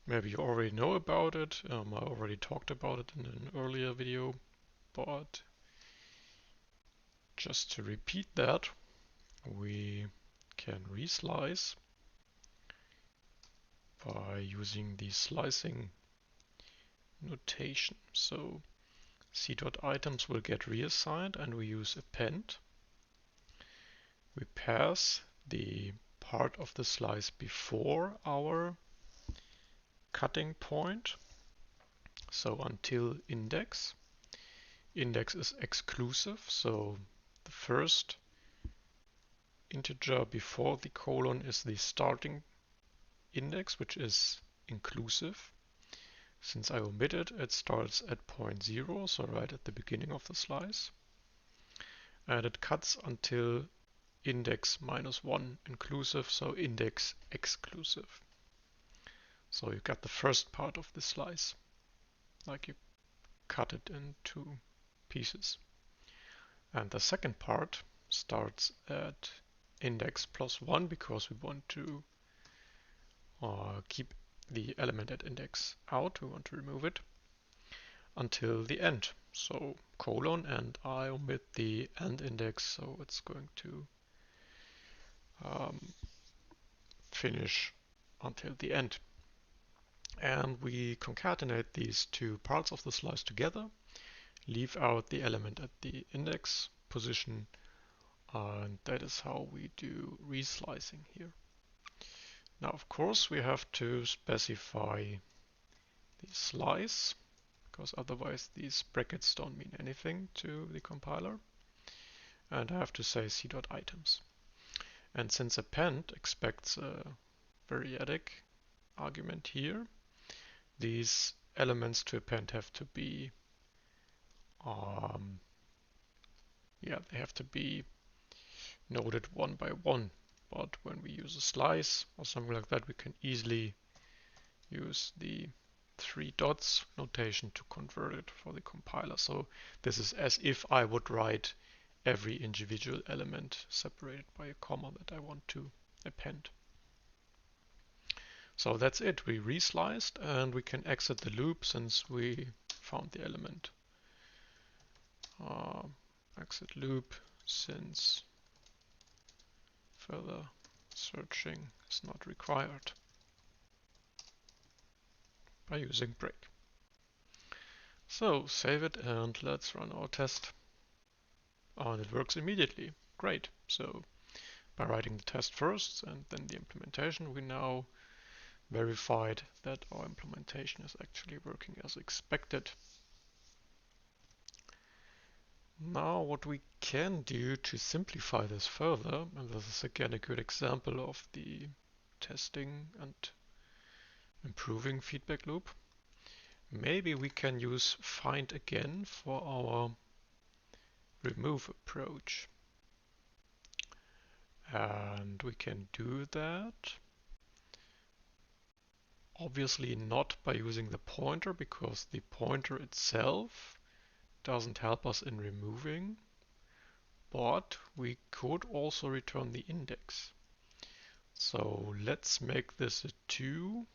Speaker 1: Maybe you already know about it. I already talked about it in an earlier video, but just to repeat that, we can reslice by using the slicing notation. So c.items will get reassigned and we use append. We pass the part of the slice before our cutting point. So until index. Index is exclusive, so the first integer before the colon is the starting index, which is inclusive. Since I omitted, it starts at point 0, so right at the beginning of the slice. And it cuts until index -1 inclusive, so index exclusive. So you got the first part of the slice, like you cut it in 2 pieces. And the second part starts at index +1 because we want to keep the element at index out, we want to remove it, until the end. So colon, and I omit the end index, so it's going to finish until the end. And we concatenate these 2 parts of the slice together, leave out the element at the index position, and that is how we do reslicing here. Now, of course, we have to specify the slice, because otherwise these brackets don't mean anything to the compiler. And I have to say c.items. And since append expects a variadic argument here, these elements to append have to be they have to be noted one by one. But when we use a slice or something like that, we can easily use the 3 dots notation to convert it for the compiler. So this is as if I would write every individual element separated by a comma that I want to append. So that's it. We resliced and we can exit the loop since we found the element. Exit loop since further searching is not required by using break. So save it and let's run our test. And it works immediately. Great. So by writing the test first and then the implementation, we now verified that our implementation is actually working as expected. Now what we can do to simplify this further, and this is again a good example of the testing and improving feedback loop, maybe we can use find again for our remove approach. And we can do that obviously not by using the pointer, because the pointer itself doesn't help us in removing, but we could also return the index. So let's make this a 2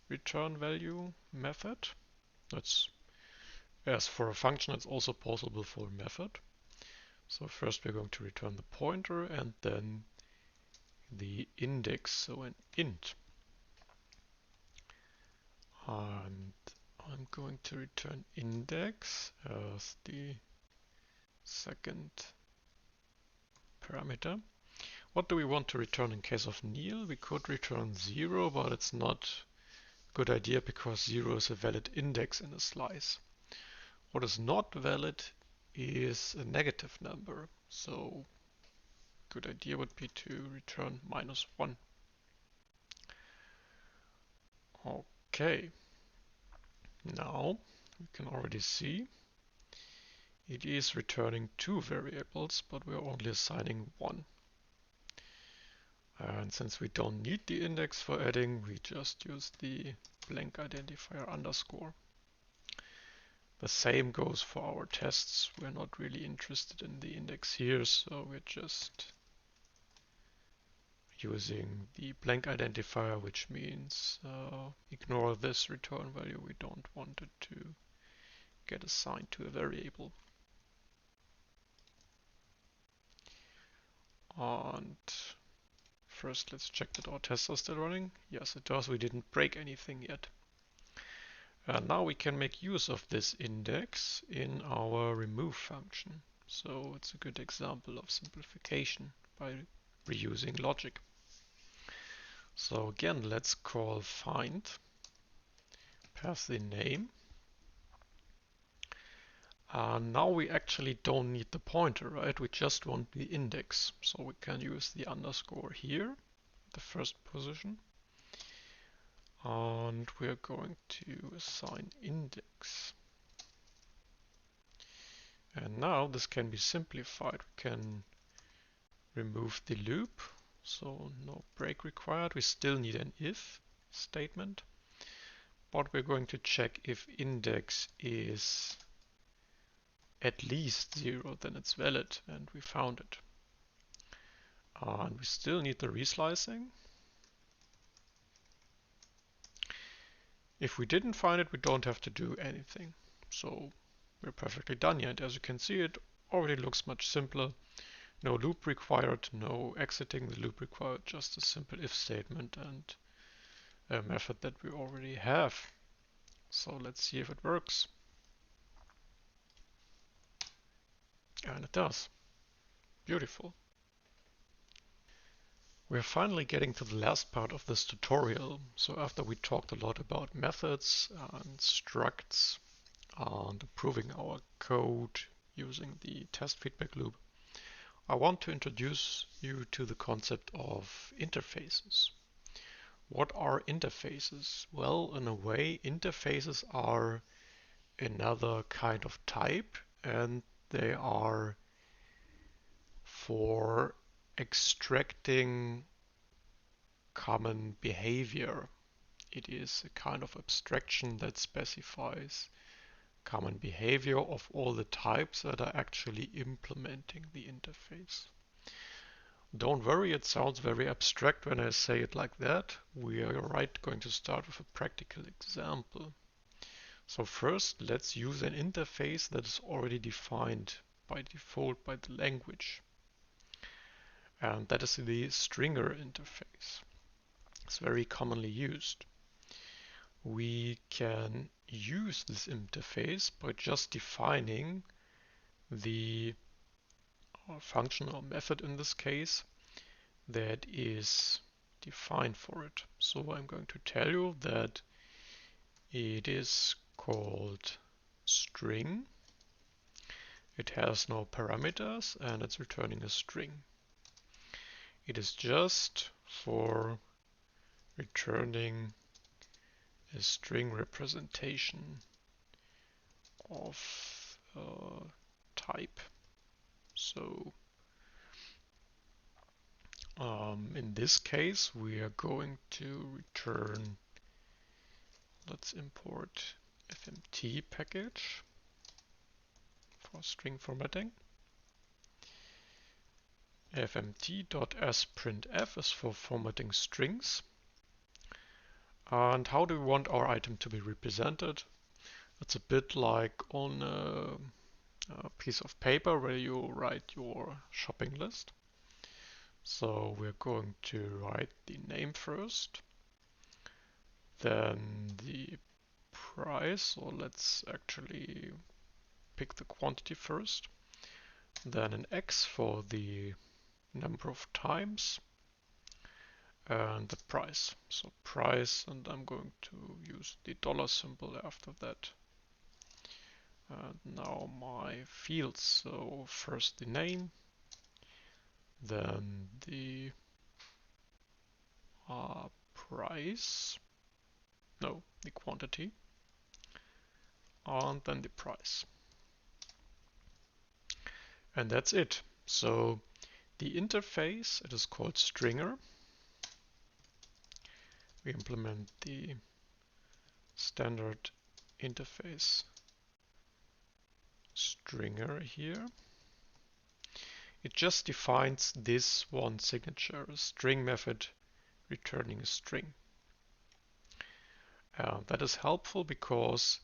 Speaker 1: return value method. That's, as for a function, it's also possible for a method. So first we're going to return the pointer and then the index, so an int. And I'm going to return index as the second parameter. What do we want to return in case of Neil? We could return 0, but it's not a good idea because 0 is a valid index in a slice. What is not valid is a negative number, so a good idea would be to return -1. Okay, now we can already see it is returning 2 variables, but we're only assigning 1. And since we don't need the index for adding, we just use the blank identifier underscore. The same goes for our tests. We're not really interested in the index here, so we're just using the blank identifier, which means ignore this return value. We don't want it to get assigned to a variable. And first let's check that our tests are still running. Yes, it does. We didn't break anything yet. Now we can make use of this index in our remove function. So it's a good example of simplification by reusing logic. So again, let's call find, pass the name. Now we actually don't need the pointer, right? We just want the index. So we can use the underscore here, the first position. And we're going to assign index. And now this can be simplified. We can remove the loop, so no break required. We still need an if statement, but we're going to check if index is at least 0, then it's valid, and we found it. And we still need the reslicing. If we didn't find it, we don't have to do anything. So we're perfectly done here. And as you can see, it already looks much simpler. No loop required, no exiting the loop required, just a simple if statement and a method that we already have. So let's see if it works. And it does. Beautiful. We're finally getting to the last part of this tutorial. So after we talked a lot about methods and structs and improving our code using the test feedback loop, I want to introduce you to the concept of interfaces. What are interfaces? Well, in a way, interfaces are another kind of type, and they are for extracting common behavior. It is a kind of abstraction that specifies common behavior of all the types that are actually implementing the interface. Don't worry, it sounds very abstract when I say it like that. We are going to start with a practical example. So first, let's use an interface that is already defined by default by the language. And that is the stringer interface. It's very commonly used. We can use this interface by just defining the function or method in this case that is defined for it. So I'm going to tell you that it is called string. It has no parameters and it's returning a string. It is just for returning a string representation of type. So in this case, we are going to return, let's import fmt package for string formatting. fmt.sprintf is for formatting strings. And how do we want our item to be represented? It's a bit like on a piece of paper where you write your shopping list. So we're going to write the name first, then the price, or let's actually pick the quantity first, then an X for the number of times, and the price. So price, and I'm going to use the dollar symbol after that. And now my fields, so first the name, then the price, no, the quantity, and then the price. And that's it. So the interface, it is called stringer. We implement the standard interface stringer here. It just defines this one signature, a string method returning a string. That is helpful because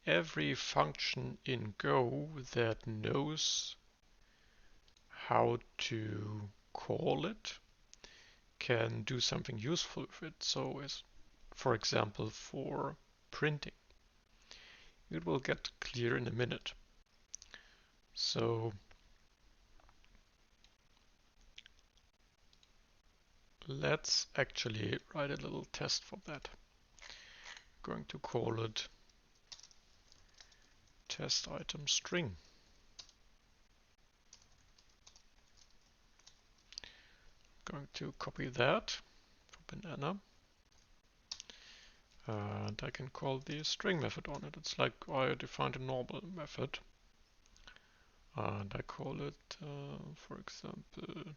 Speaker 1: every function in Go that knows how to call it can do something useful with it. So as, for example, for printing. It will get clear in a minute. So let's actually write a little test for that. I'm going to call it test item string. Going to copy that for banana. And I can call the string method on it. It's like I defined a normal method. And I call it, for example,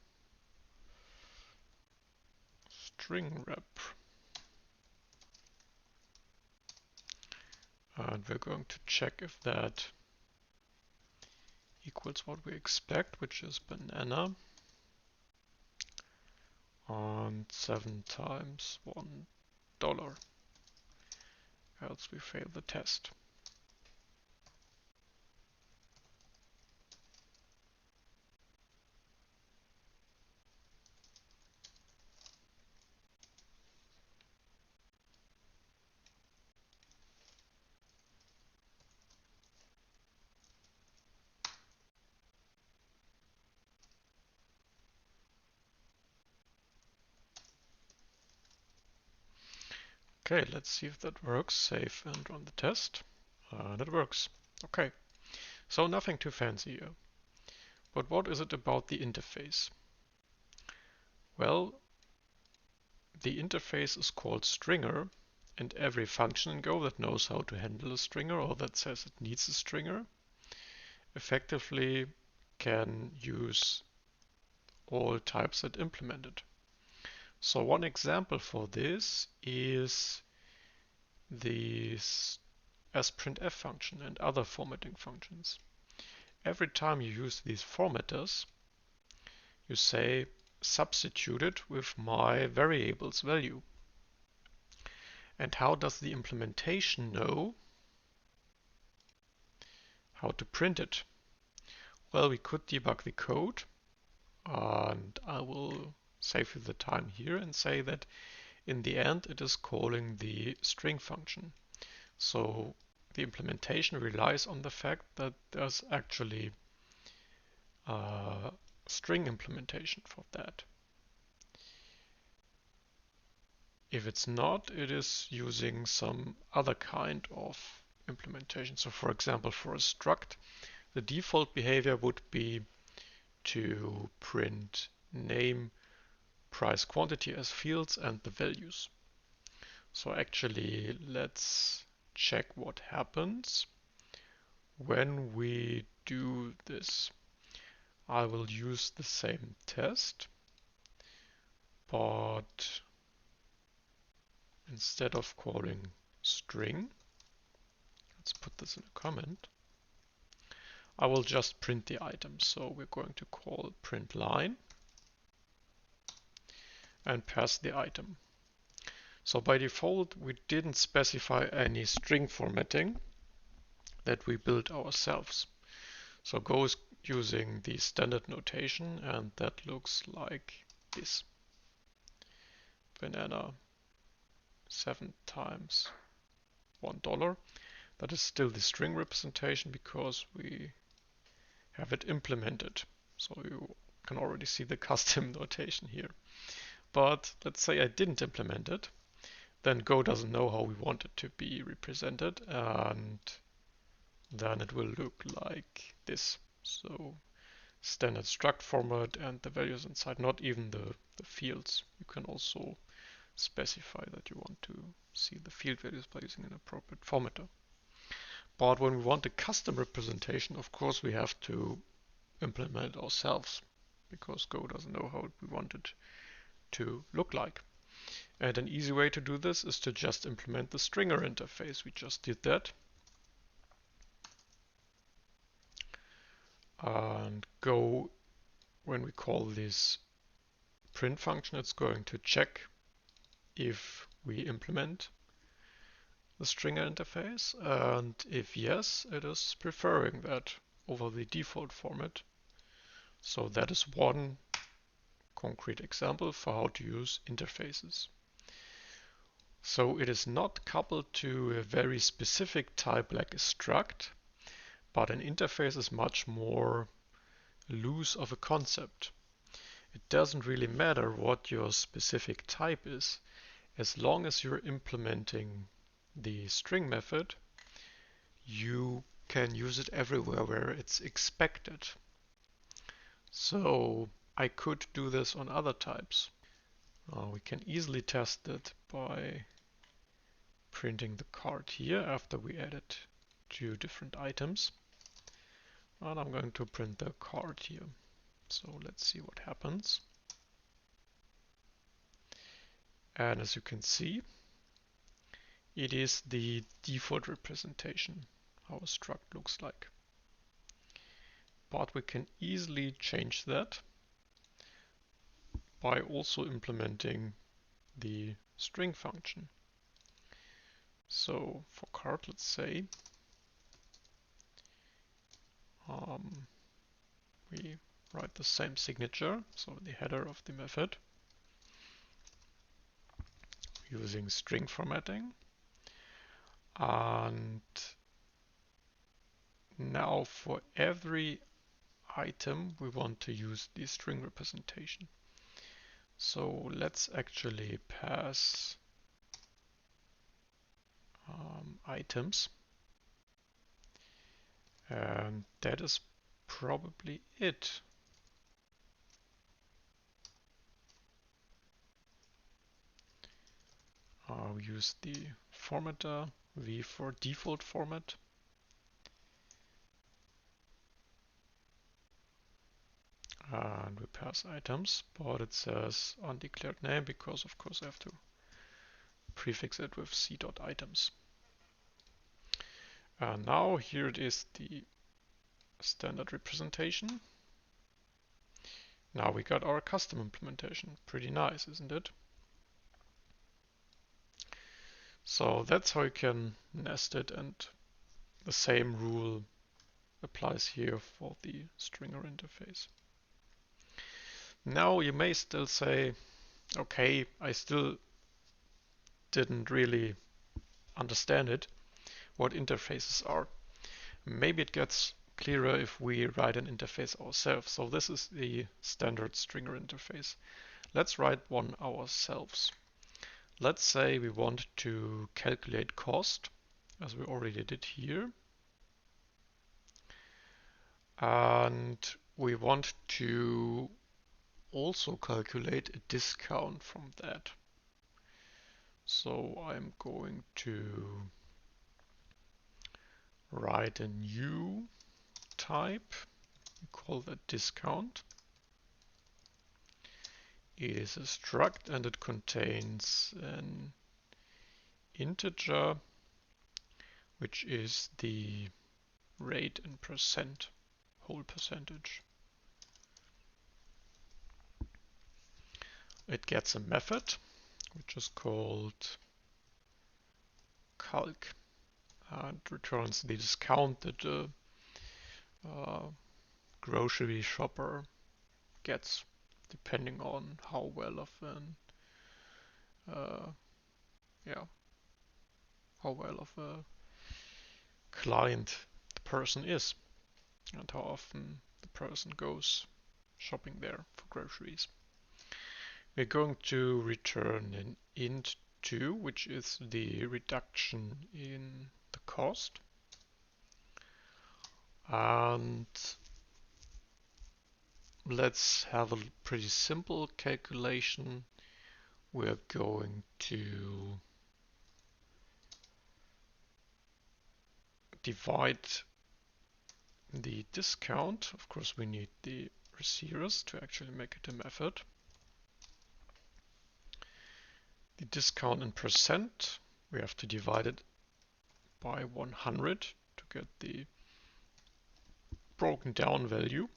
Speaker 1: string wrap. And we're going to check if that equals what we expect, which is banana on 7 times $1. Else we fail the test. Okay, let's see if that works. Save and run the test. And it works. Okay, so nothing too fancy here. But what is it about the interface? Well, the interface is called stringer, and every function in Go that knows how to handle a stringer or that says it needs a stringer effectively can use all types that implement it. So one example for this is this sprintf function and other formatting functions. Every time you use these formatters, you say substitute it with my variable's value. And how does the implementation know how to print it? Well, we could debug the code, and I will save you the time here and say that in the end it is calling the string function. So the implementation relies on the fact that there's actually a string implementation for that. If it's not, it is using some other kind of implementation. So for example, for a struct, the default behavior would be to print name, price, quantity as fields and the values. So actually, let's check what happens when we do this. I will use the same test, but instead of calling string, let's put this in a comment, I will just print the item. So we're going to call print line and pass the item. So by default, we didn't specify any string formatting that we built ourselves. So Go is using the standard notation, and that looks like this. Banana 7 times $1. That is still the string representation because we have it implemented. So you can already see the custom notation here. But let's say I didn't implement it. Then Go doesn't know how we want it to be represented, and then it will look like this. So standard struct format and the values inside, not even the fields. You can also specify that you want to see the field values by using an appropriate formatter. But when we want a custom representation, of course, we have to implement it ourselves because Go doesn't know how we want it to look like. And an easy way to do this is to just implement the stringer interface. We just did that. And Go, when we call this print function, it's going to check if we implement the stringer interface, and if yes, it is preferring that over the default format. So that is one concrete example for how to use interfaces. So it is not coupled to a very specific type like a struct, but an interface is much more loose of a concept. it doesn't really matter what your specific type is. As long as you're implementing the string method, you can use it everywhere where it's expected. So I could do this on other types. We can easily test it by printing the card here after we added 2 different items. And I'm going to print the card here. So let's see what happens. And as you can see, it is the default representation, how a struct looks like. But we can easily change that by also implementing the string function. So for card, let's say, we write the same signature, so the header of the method, using string formatting. And now for every item we want to use the string representation. So let's actually pass items, and that is probably it. We use the formatter V for default format. And we pass items, but it says undeclared name because of course I have to prefix it with c.items. And now here it is, the standard representation. Now we got our custom implementation. Pretty nice, isn't it? So that's how you can nest it, and the same rule applies here for the stringer interface. Now you may still say, okay, I still didn't really understand it, what interfaces are. Maybe it gets clearer if we write an interface ourselves. So this is the standard stringer interface. Let's write one ourselves. Let's say we want to calculate cost, as we already did here. And we want to also calculate a discount from that. So I'm going to write a new type. We call that discount. It is a struct and it contains an integer, which is the rate in percent, whole percentage. It gets a method, which is called calc, and returns the discount that the grocery shopper gets, depending on how well of an how well of a client the person is, and how often the person goes shopping there for groceries. We're going to return an int2, which is the reduction in the cost. And let's have a pretty simple calculation. We're going to divide the discount. Of course, we need the receivers to actually make it a method. The discount in percent, we have to divide it by 100 to get the broken down value.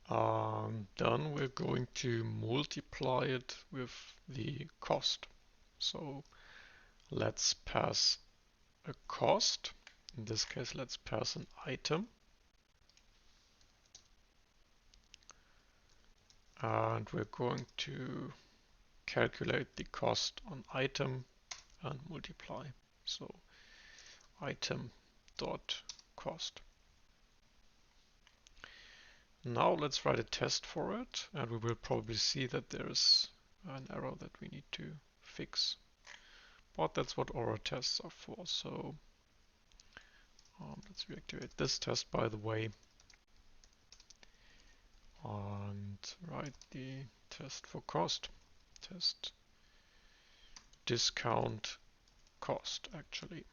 Speaker 1: Then we're going to multiply it with the cost. So let's pass a cost. In this case, let's pass an item. And we're going to calculate the cost on item and multiply. So item dot cost. Now let's write a test for it, and we will probably see that there's an error that we need to fix. But that's what our tests are for. So let's reactivate this test, by the way, and write the test for cost. Test discount cost, actually.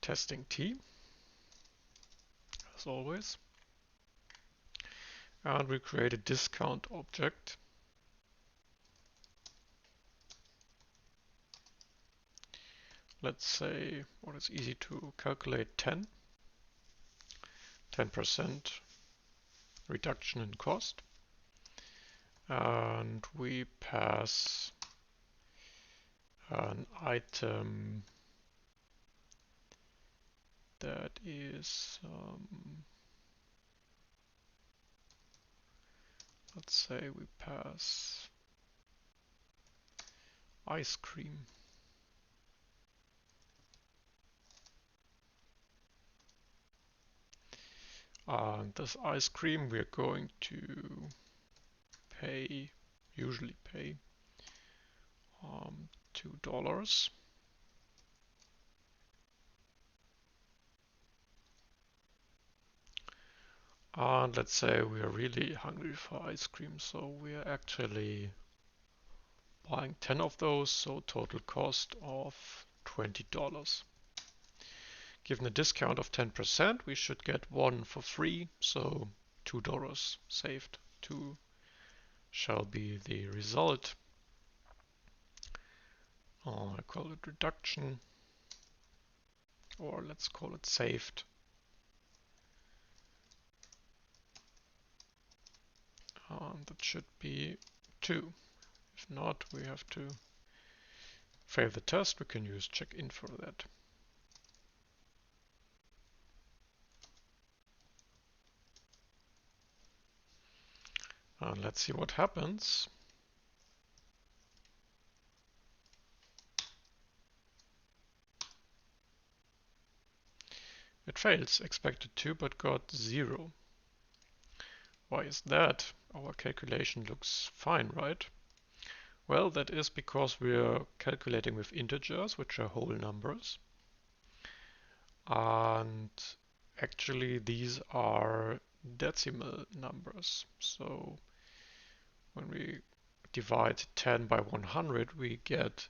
Speaker 1: Testing T, as always. And we create a discount object. Let's say what is easy to calculate 10% reduction in cost. And we pass an item that is, let's say we pass ice cream. And this ice cream we are going to usually pay $2. And let's say we are really hungry for ice cream, so we are actually buying 10 of those, so total cost of $20. Given a discount of 10%, we should get one for free, so $2 saved. 2 shall be the result. I call it reduction, or let's call it saved. That should be 2. If not, we have to fail the test. We can use check-in for that. Let's see what happens. It fails, expected 2 but got 0. Why is that? Our calculation looks fine, right? Well, that is because we're calculating with integers, which are whole numbers. And actually these are decimal numbers. So when we divide 10 by 100, we get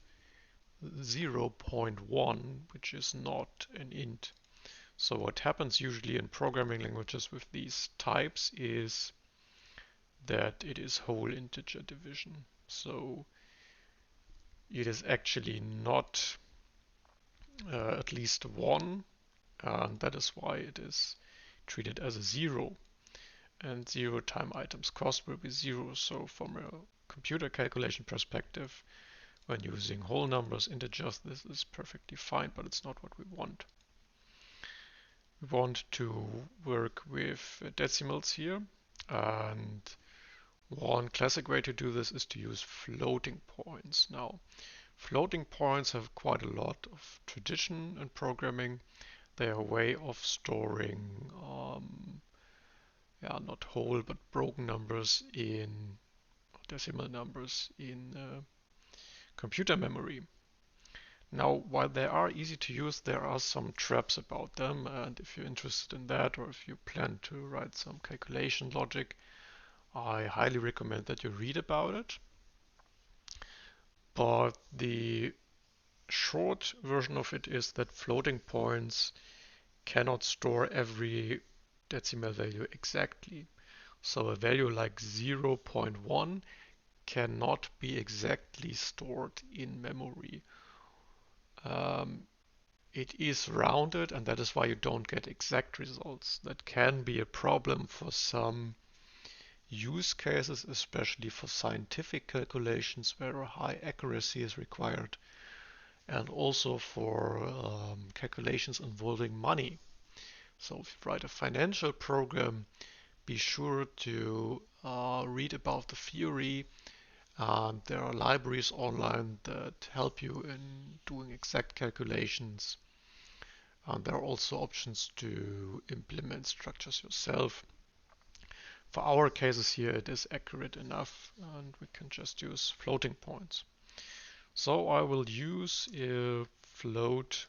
Speaker 1: 0.1, which is not an int. So what happens usually in programming languages with these types is that it is whole integer division. So it is actually not at least 1, and that is why it is treated as a 0. And 0 time items cost will be 0. So from a computer calculation perspective, when using whole numbers, integers, this is perfectly fine, but it's not what we want. We want to work with decimals here, and one classic way to do this is to use floating points. Now, floating points have quite a lot of tradition in programming. They are a way of storing, not whole but broken numbers in decimal numbers in computer memory. Now, while they are easy to use, there are some traps about them, and if you're interested in that, or if you plan to write some calculation logic, I highly recommend that you read about it. But the short version of it is that floating points cannot store every decimal value exactly. So a value like 0.1 cannot be exactly stored in memory. It is rounded, and that is why you don't get exact results. That can be a problem for some use cases, especially for scientific calculations where a high accuracy is required, and also for calculations involving money. So if you write a financial program, be sure to read about the theory. There are libraries online that help you in doing exact calculations. And there are also options to implement structures yourself. For our cases here, it is accurate enough, and we can just use floating points. So I will use a float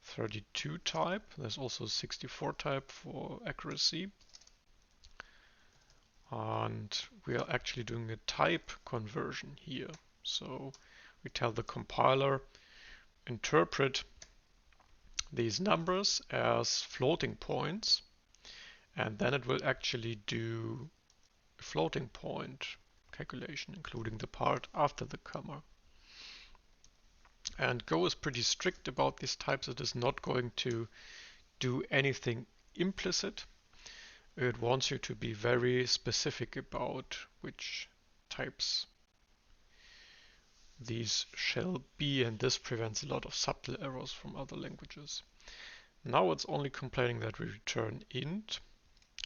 Speaker 1: 32 type. There's also 64 type for accuracy. And we are actually doing a type conversion here. So we tell the compiler, interpret these numbers as floating points, and then it will actually do a floating point calculation, including the part after the comma. And Go is pretty strict about these types. It is not going to do anything implicit. It wants you to be very specific about which types these shall be, and this prevents a lot of subtle errors from other languages. Now it's only complaining that we return int,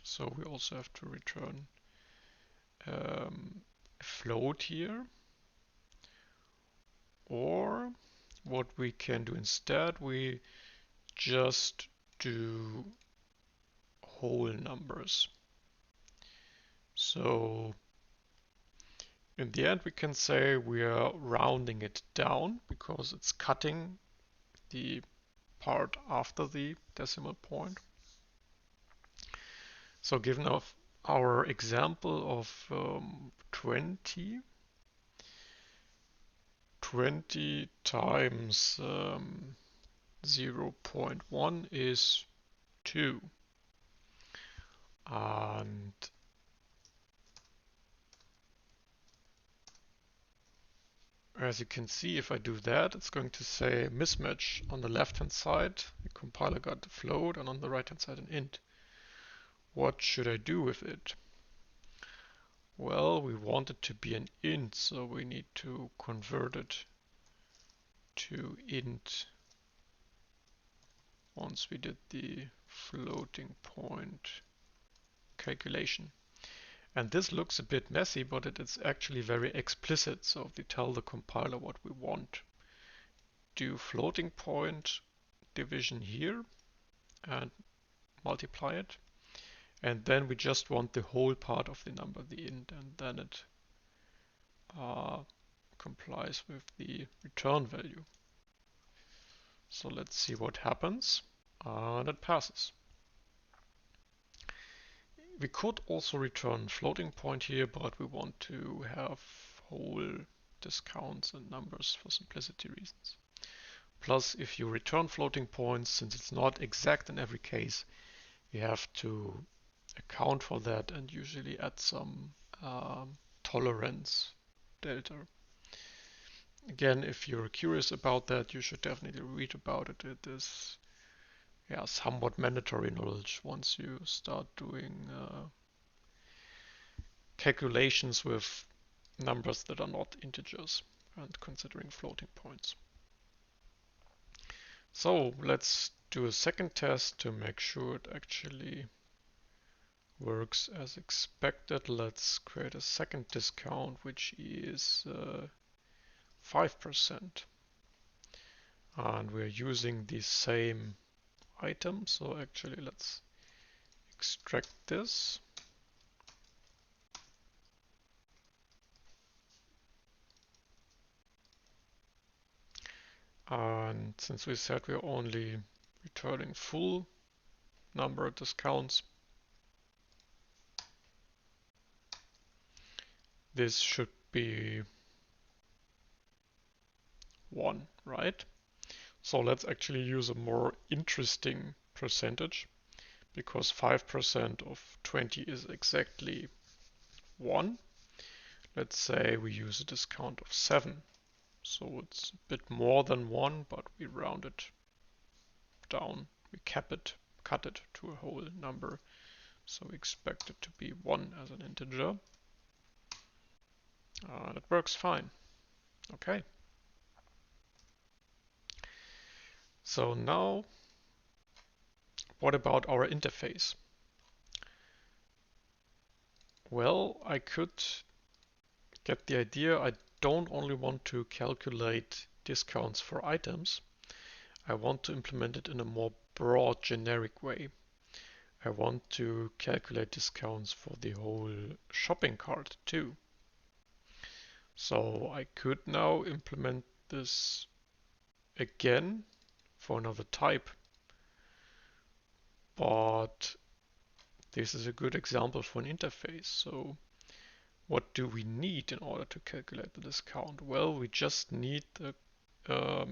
Speaker 1: so we also have to return a float here. Or what we can do instead, we just do whole numbers. So in the end, we can say we are rounding it down because it's cutting the part after the decimal point. So given our example of 20 times 0.1 is 2. And as you can see, if I do that, it's going to say mismatch on the left-hand side. The compiler got the float, and on the right-hand side an int. What should I do with it? Well, we want it to be an int, so we need to convert it to int once we did the floating point calculation. And this looks a bit messy, but it is actually very explicit. So if we tell the compiler what we want, do floating point division here and multiply it. And then we just want the whole part of the number, the int, and then it complies with the return value. So let's see what happens. And it passes. We could also return floating point here, but we want to have whole discounts and numbers for simplicity reasons. Plus, if you return floating points, since it's not exact in every case, you have to account for that and usually add some tolerance delta. Again, if you're curious about that, you should definitely read about it. It is somewhat mandatory knowledge once you start doing calculations with numbers that are not integers and considering floating points. So let's do a second test to make sure it actually works as expected. Let's create a second discount, which is 5%. And we're using the same item. So actually, let's extract this. And since we said we're only returning full number of discounts, this should be 1, right? So let's actually use a more interesting percentage, because 5% of 20 is exactly 1. Let's say we use a discount of 7. So it's a bit more than 1, but we round it down. We cut it to a whole number. So we expect it to be 1 as an integer. That works fine. Okay. So now, what about our interface? Well, I could get the idea. I don't only want to calculate discounts for items. I want to implement it in a more broad, generic way. I want to calculate discounts for the whole shopping cart too. So I could now implement this again for another type, but this is a good example for an interface. So what do we need in order to calculate the discount? Well, we just need the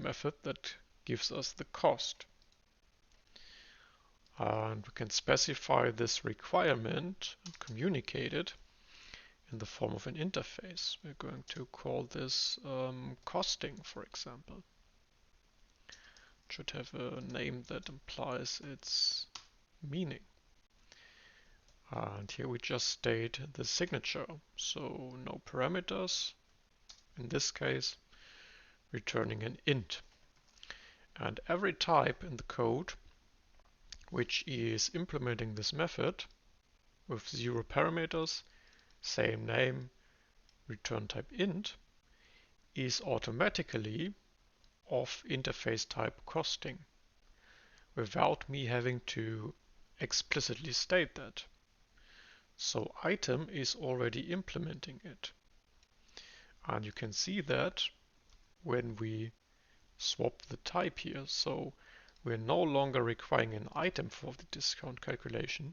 Speaker 1: method that gives us the cost. And we can specify this requirement and communicate it in the form of an interface. We're going to call this costing, for example. It should have a name that implies its meaning. And here we just state the signature, so no parameters, in this case returning an int. And every type in the code which is implementing this method with 0 parameters, same name, return type int, is automatically of interface type costing without me having to explicitly state that. So item is already implementing it. And you can see that when we swap the type here. So we're no longer requiring an item for the discount calculation.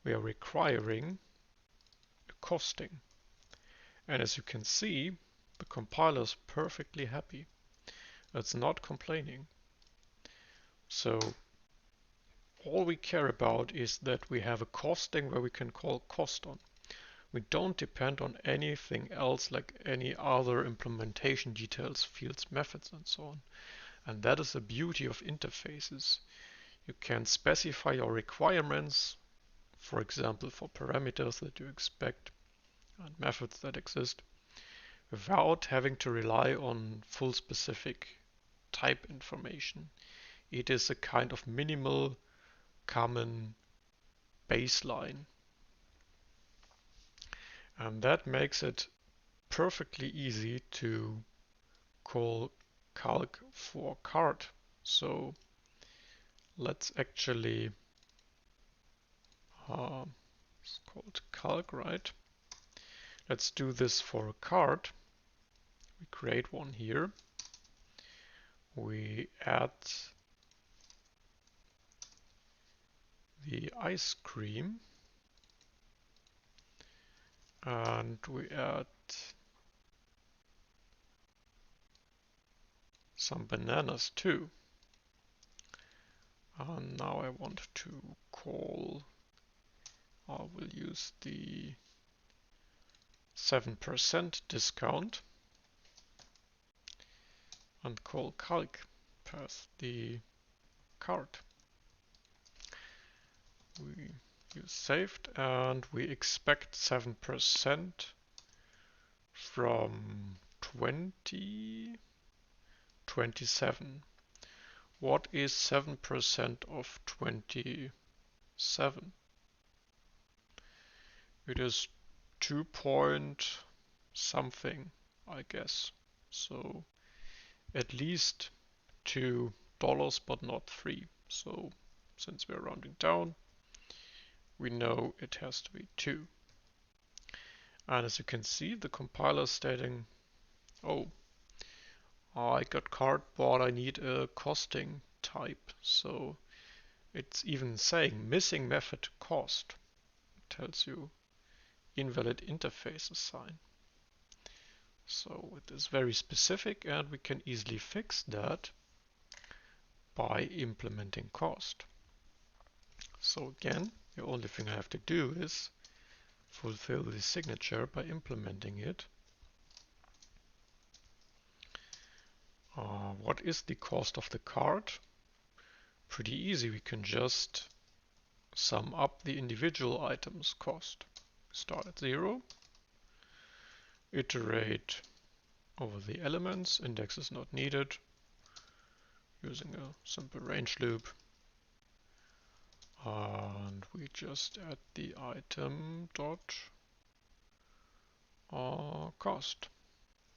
Speaker 1: We are requiring a costing. And as you can see, the compiler is perfectly happy. It's not complaining. So all we care about is that we have a costing where we can call cost on. We don't depend on anything else like any other implementation details, fields, methods, and so on. And that is the beauty of interfaces. You can specify your requirements, for example, for parameters that you expect and methods that exist, without having to rely on full specific type information. It is a kind of minimal common baseline. And that makes it perfectly easy to call calc for cart. So let's actually, it's called calc, right? Let's do this for a cart. We create one here. We add the ice cream and we add some bananas too. And now I want to call, I will use the 7% discount and call calc path the cart. We use saved and we expect 7% from 27. What is 7% of 27? It is 2 point something, I guess. So at least $2, but not 3. So since we're rounding down, we know it has to be 2. And as you can see, the compiler is stating, oh, I got cardboard, I need a costing type. So it's even saying missing method cost. It tells you invalid interface assign. So it is very specific and we can easily fix that by implementing cost. So again, the only thing I have to do is fulfill the signature by implementing it. What is the cost of the cart? Pretty easy, we can just sum up the individual items cost. Start at 0, iterate over the elements, index is not needed, using a simple range loop. And we just add the item dot cost.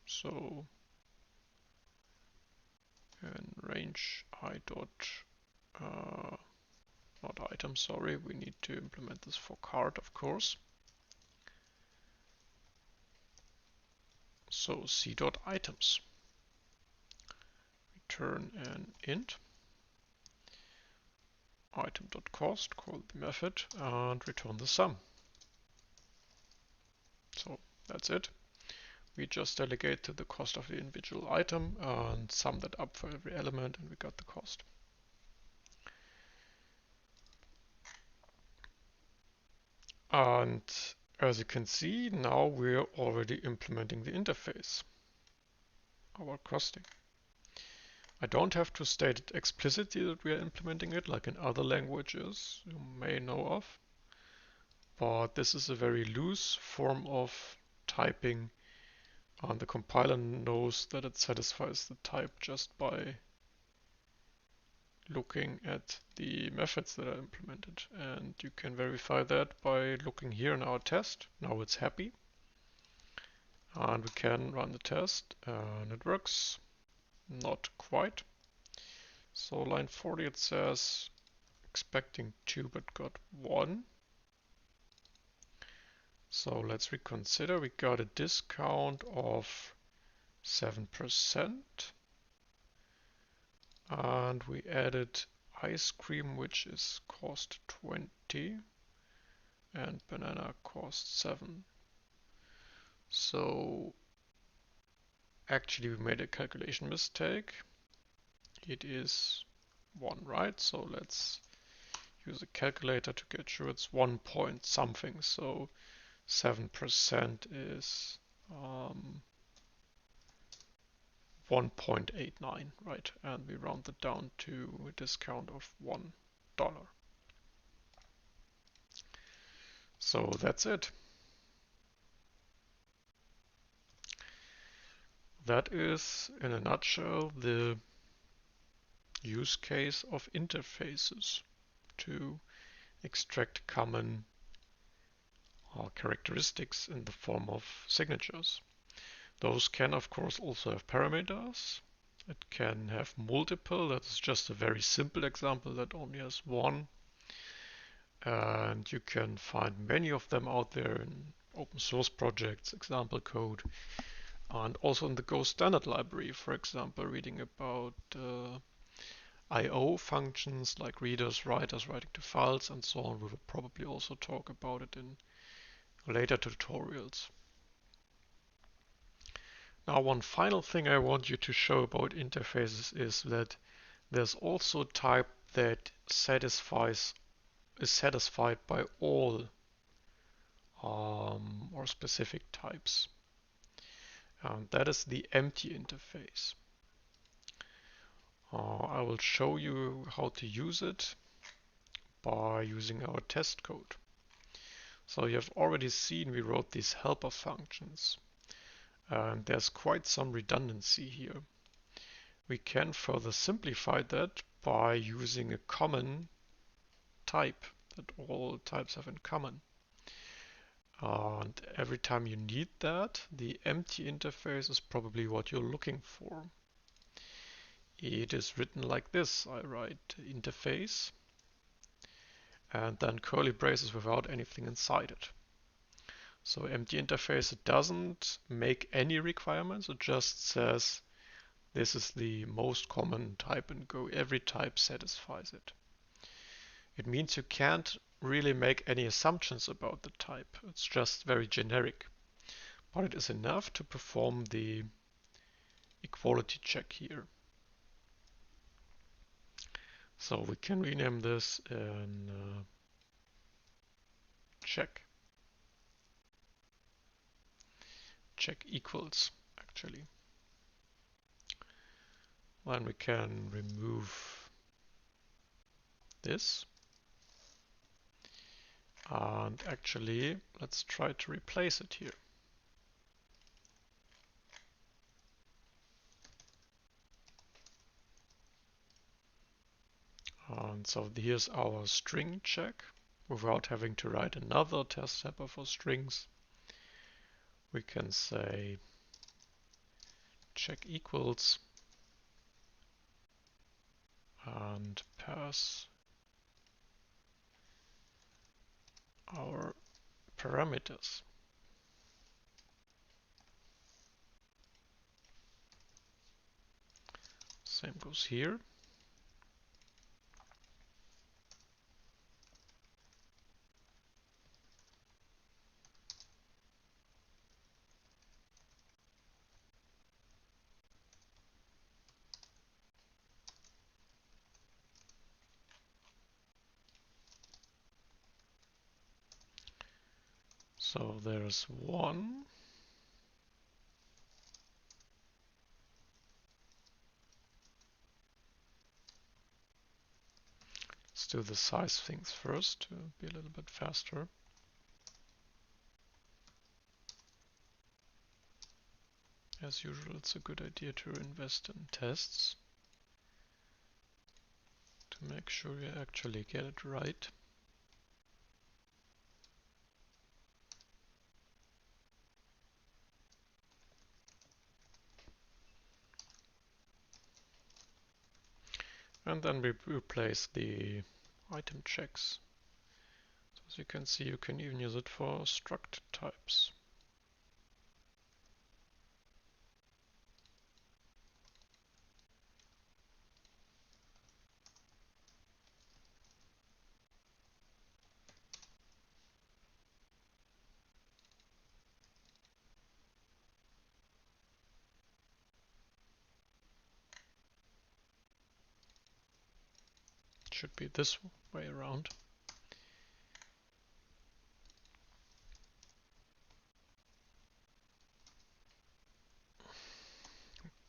Speaker 1: So and range I dot, not item, sorry, we need to implement this for card, of course. So c dot items, return an int, item dot cost, call the method, and return the sum. So that's it. We just delegate to the cost of the individual item and sum that up for every element, and we got the cost. And as you can see, now we're already implementing the interface, our costing. I don't have to state it explicitly that we are implementing it like in other languages you may know of, but this is a very loose form of typing, and the compiler knows that it satisfies the type just by looking at the methods that are implemented. And you can verify that by looking here in our test. Now it's happy. And we can run the test and it works. Not quite. So line 40 it says expecting 2 but got 1. So let's reconsider. We got a discount of 7%. And we added ice cream, which is cost 20, and banana cost 7. So actually we made a calculation mistake. It is 1, right? So let's use a calculator to get sure it's 1 point something. So 7% is 1.89, right? And we round it down to a discount of $1. So that's it. That is, in a nutshell, the use case of interfaces to extract common characteristics in the form of signatures. Those can, of course, also have parameters. It can have multiple. That's just a very simple example that only has one. And you can find many of them out there in open source projects, example code, and also in the Go standard library, for example, reading about I/O functions like readers, writers, writing to files, and so on. We will probably also talk about it in later tutorials. Now, one final thing I want you to show about interfaces is that there's also a type that is satisfied by all or specific types. And that is the empty interface. I will show you how to use it by using our test code. So you have already seen we wrote these helper functions, and there's quite some redundancy here. We can further simplify that by using a common type that all types have in common. And every time you need that, the empty interface is probably what you're looking for. It is written like this. I write interface and then curly braces without anything inside it. So empty interface, it doesn't make any requirements. It just says this is the most common type in Go. Every type satisfies it. It means you can't really make any assumptions about the type. It's just very generic. But it is enough to perform the equality check here. So we can rename this in check. Check equals, actually. Then we can remove this. And actually, let's try to replace it here. And so here's our string check. Without having to write another test helper for strings, we can say check equals and pass our parameters. Same goes here. So there's one. Let's do the size things first to be a little bit faster. As usual, it's a good idea to invest in tests to make sure you actually get it right. And then we replace the item checks. So as you can see, you can even use it for struct types. It should be this way around.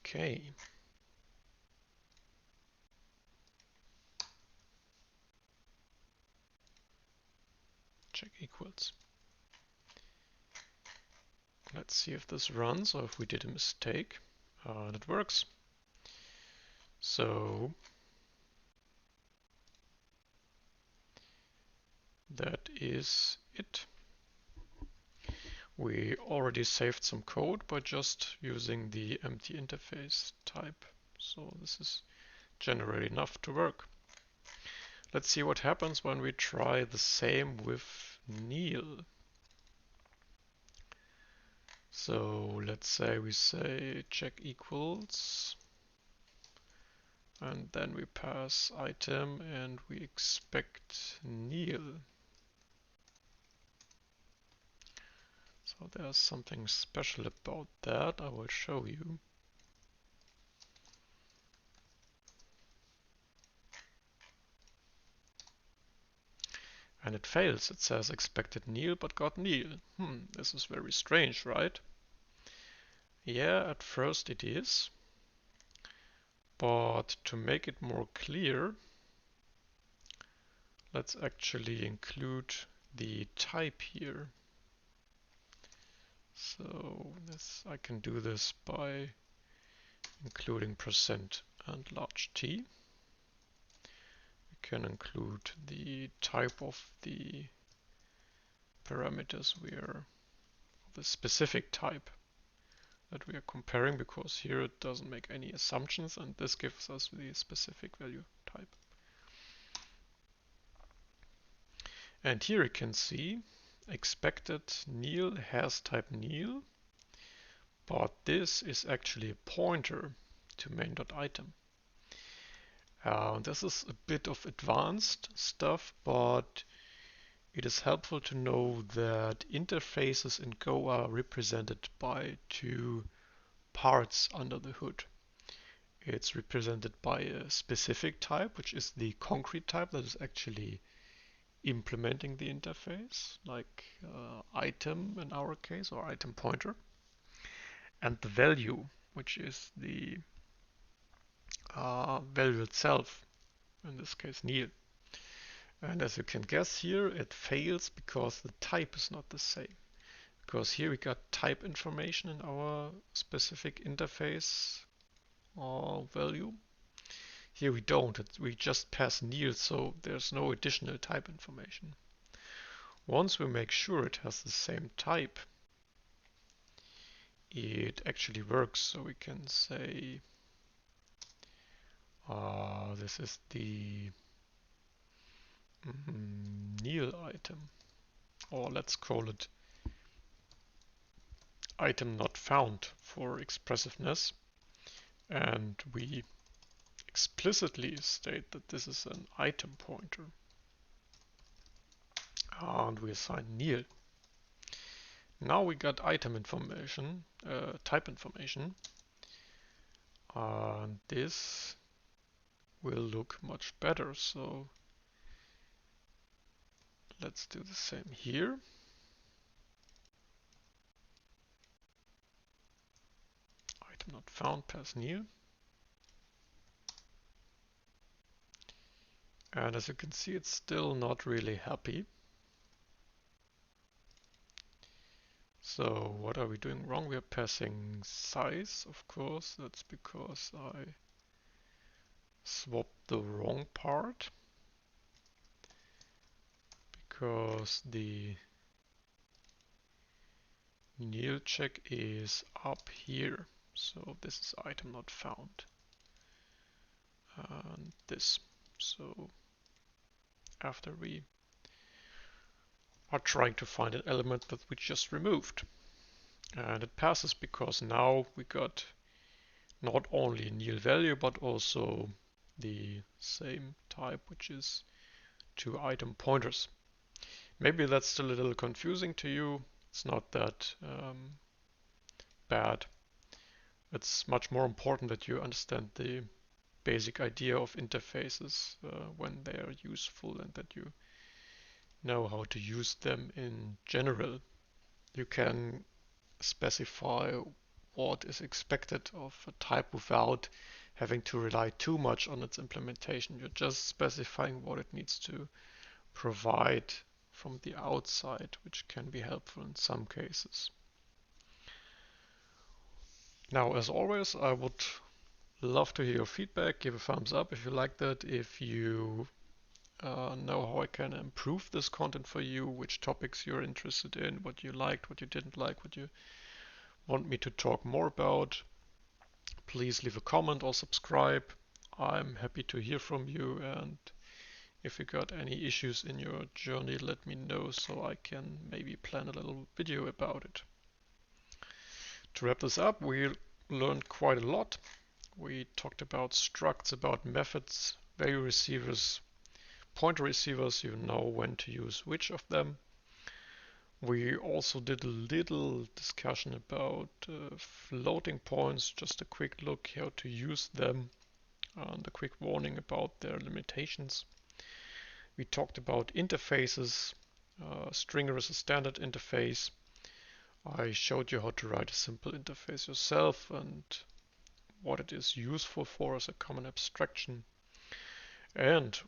Speaker 1: Okay. Check equals. Let's see if this runs or if we did a mistake. And it works. So that is it. We already saved some code by just using the empty interface type. So this is generally enough to work. Let's see what happens when we try the same with Neil. So let's say we say check equals, and then we pass item and we expect Neil. So there's something special about that. I will show you. And it fails. It says expected Neil but got Neil. This is very strange, right? Yeah, at first it is. But to make it more clear, let's actually include the type here. So this, I can do this by including percent and large T. We can include the type of the parameters the specific type that we are comparing, because here it doesn't make any assumptions and this gives us the specific value type. And here you can see expected Neil has type Neil, but this is actually a pointer to main.item. This is a bit of advanced stuff, but it is helpful to know that interfaces in Go are represented by two parts under the hood. It's represented by a specific type, which is the concrete type that is actually implementing the interface, like item in our case, or item pointer, and the value, which is the value itself, in this case Neil. And as you can guess here, it fails because the type is not the same. Because here we got type information in our specific interface or value. Here we don't, we just pass Neil, so there's no additional type information. Once we make sure it has the same type, it actually works. So we can say This is the nil item, or let's call it item not found for expressiveness. And we explicitly state that this is an item pointer. And we assign nil. Now we got item information, type information. And this will look much better. So let's do the same here. Item not found, pass nil. And as you can see, it's still not really happy. So what are we doing wrong? We are passing size, of course. That's because I swapped the wrong part. Because the nil check is up here. So this is item not found. And this. So after we are trying to find an element that we just removed. And it passes because now we got not only a nil value, but also the same type, which is two item pointers. Maybe that's still a little confusing to you. It's not that bad. It's much more important that you understand the basic idea of interfaces when they are useful and that you know how to use them in general. You can specify what is expected of a type without having to rely too much on its implementation. You're just specifying what it needs to provide from the outside, which can be helpful in some cases. Now, as always, I would love to hear your feedback. Give a thumbs up if you liked that. If you know how I can improve this content for you, which topics you're interested in, what you liked, what you didn't like, what you want me to talk more about, please leave a comment or subscribe. I'm happy to hear from you, and if you got any issues in your journey, let me know so I can maybe plan a little video about it. To wrap this up, we learned quite a lot. We talked about structs, about methods, value receivers, pointer receivers. You know when to use which of them. We also did a little discussion about floating points, just a quick look how to use them and a quick warning about their limitations. We talked about interfaces. Stringer is a standard interface. I showed you how to write a simple interface yourself and what it is useful for as a common abstraction. And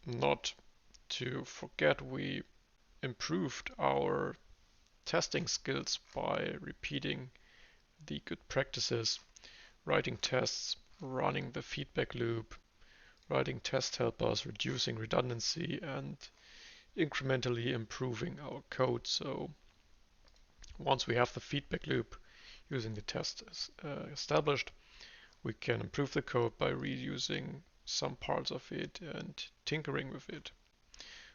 Speaker 1: not to forget, we improved our testing skills by repeating the good practices, writing tests, running the feedback loop, writing test helpers, reducing redundancy, and incrementally improving our code. So once we have the feedback loop using the test established, we can improve the code by reusing some parts of it and tinkering with it.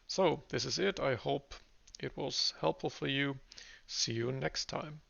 Speaker 1: So this is it. I hope it was helpful for you. See you next time.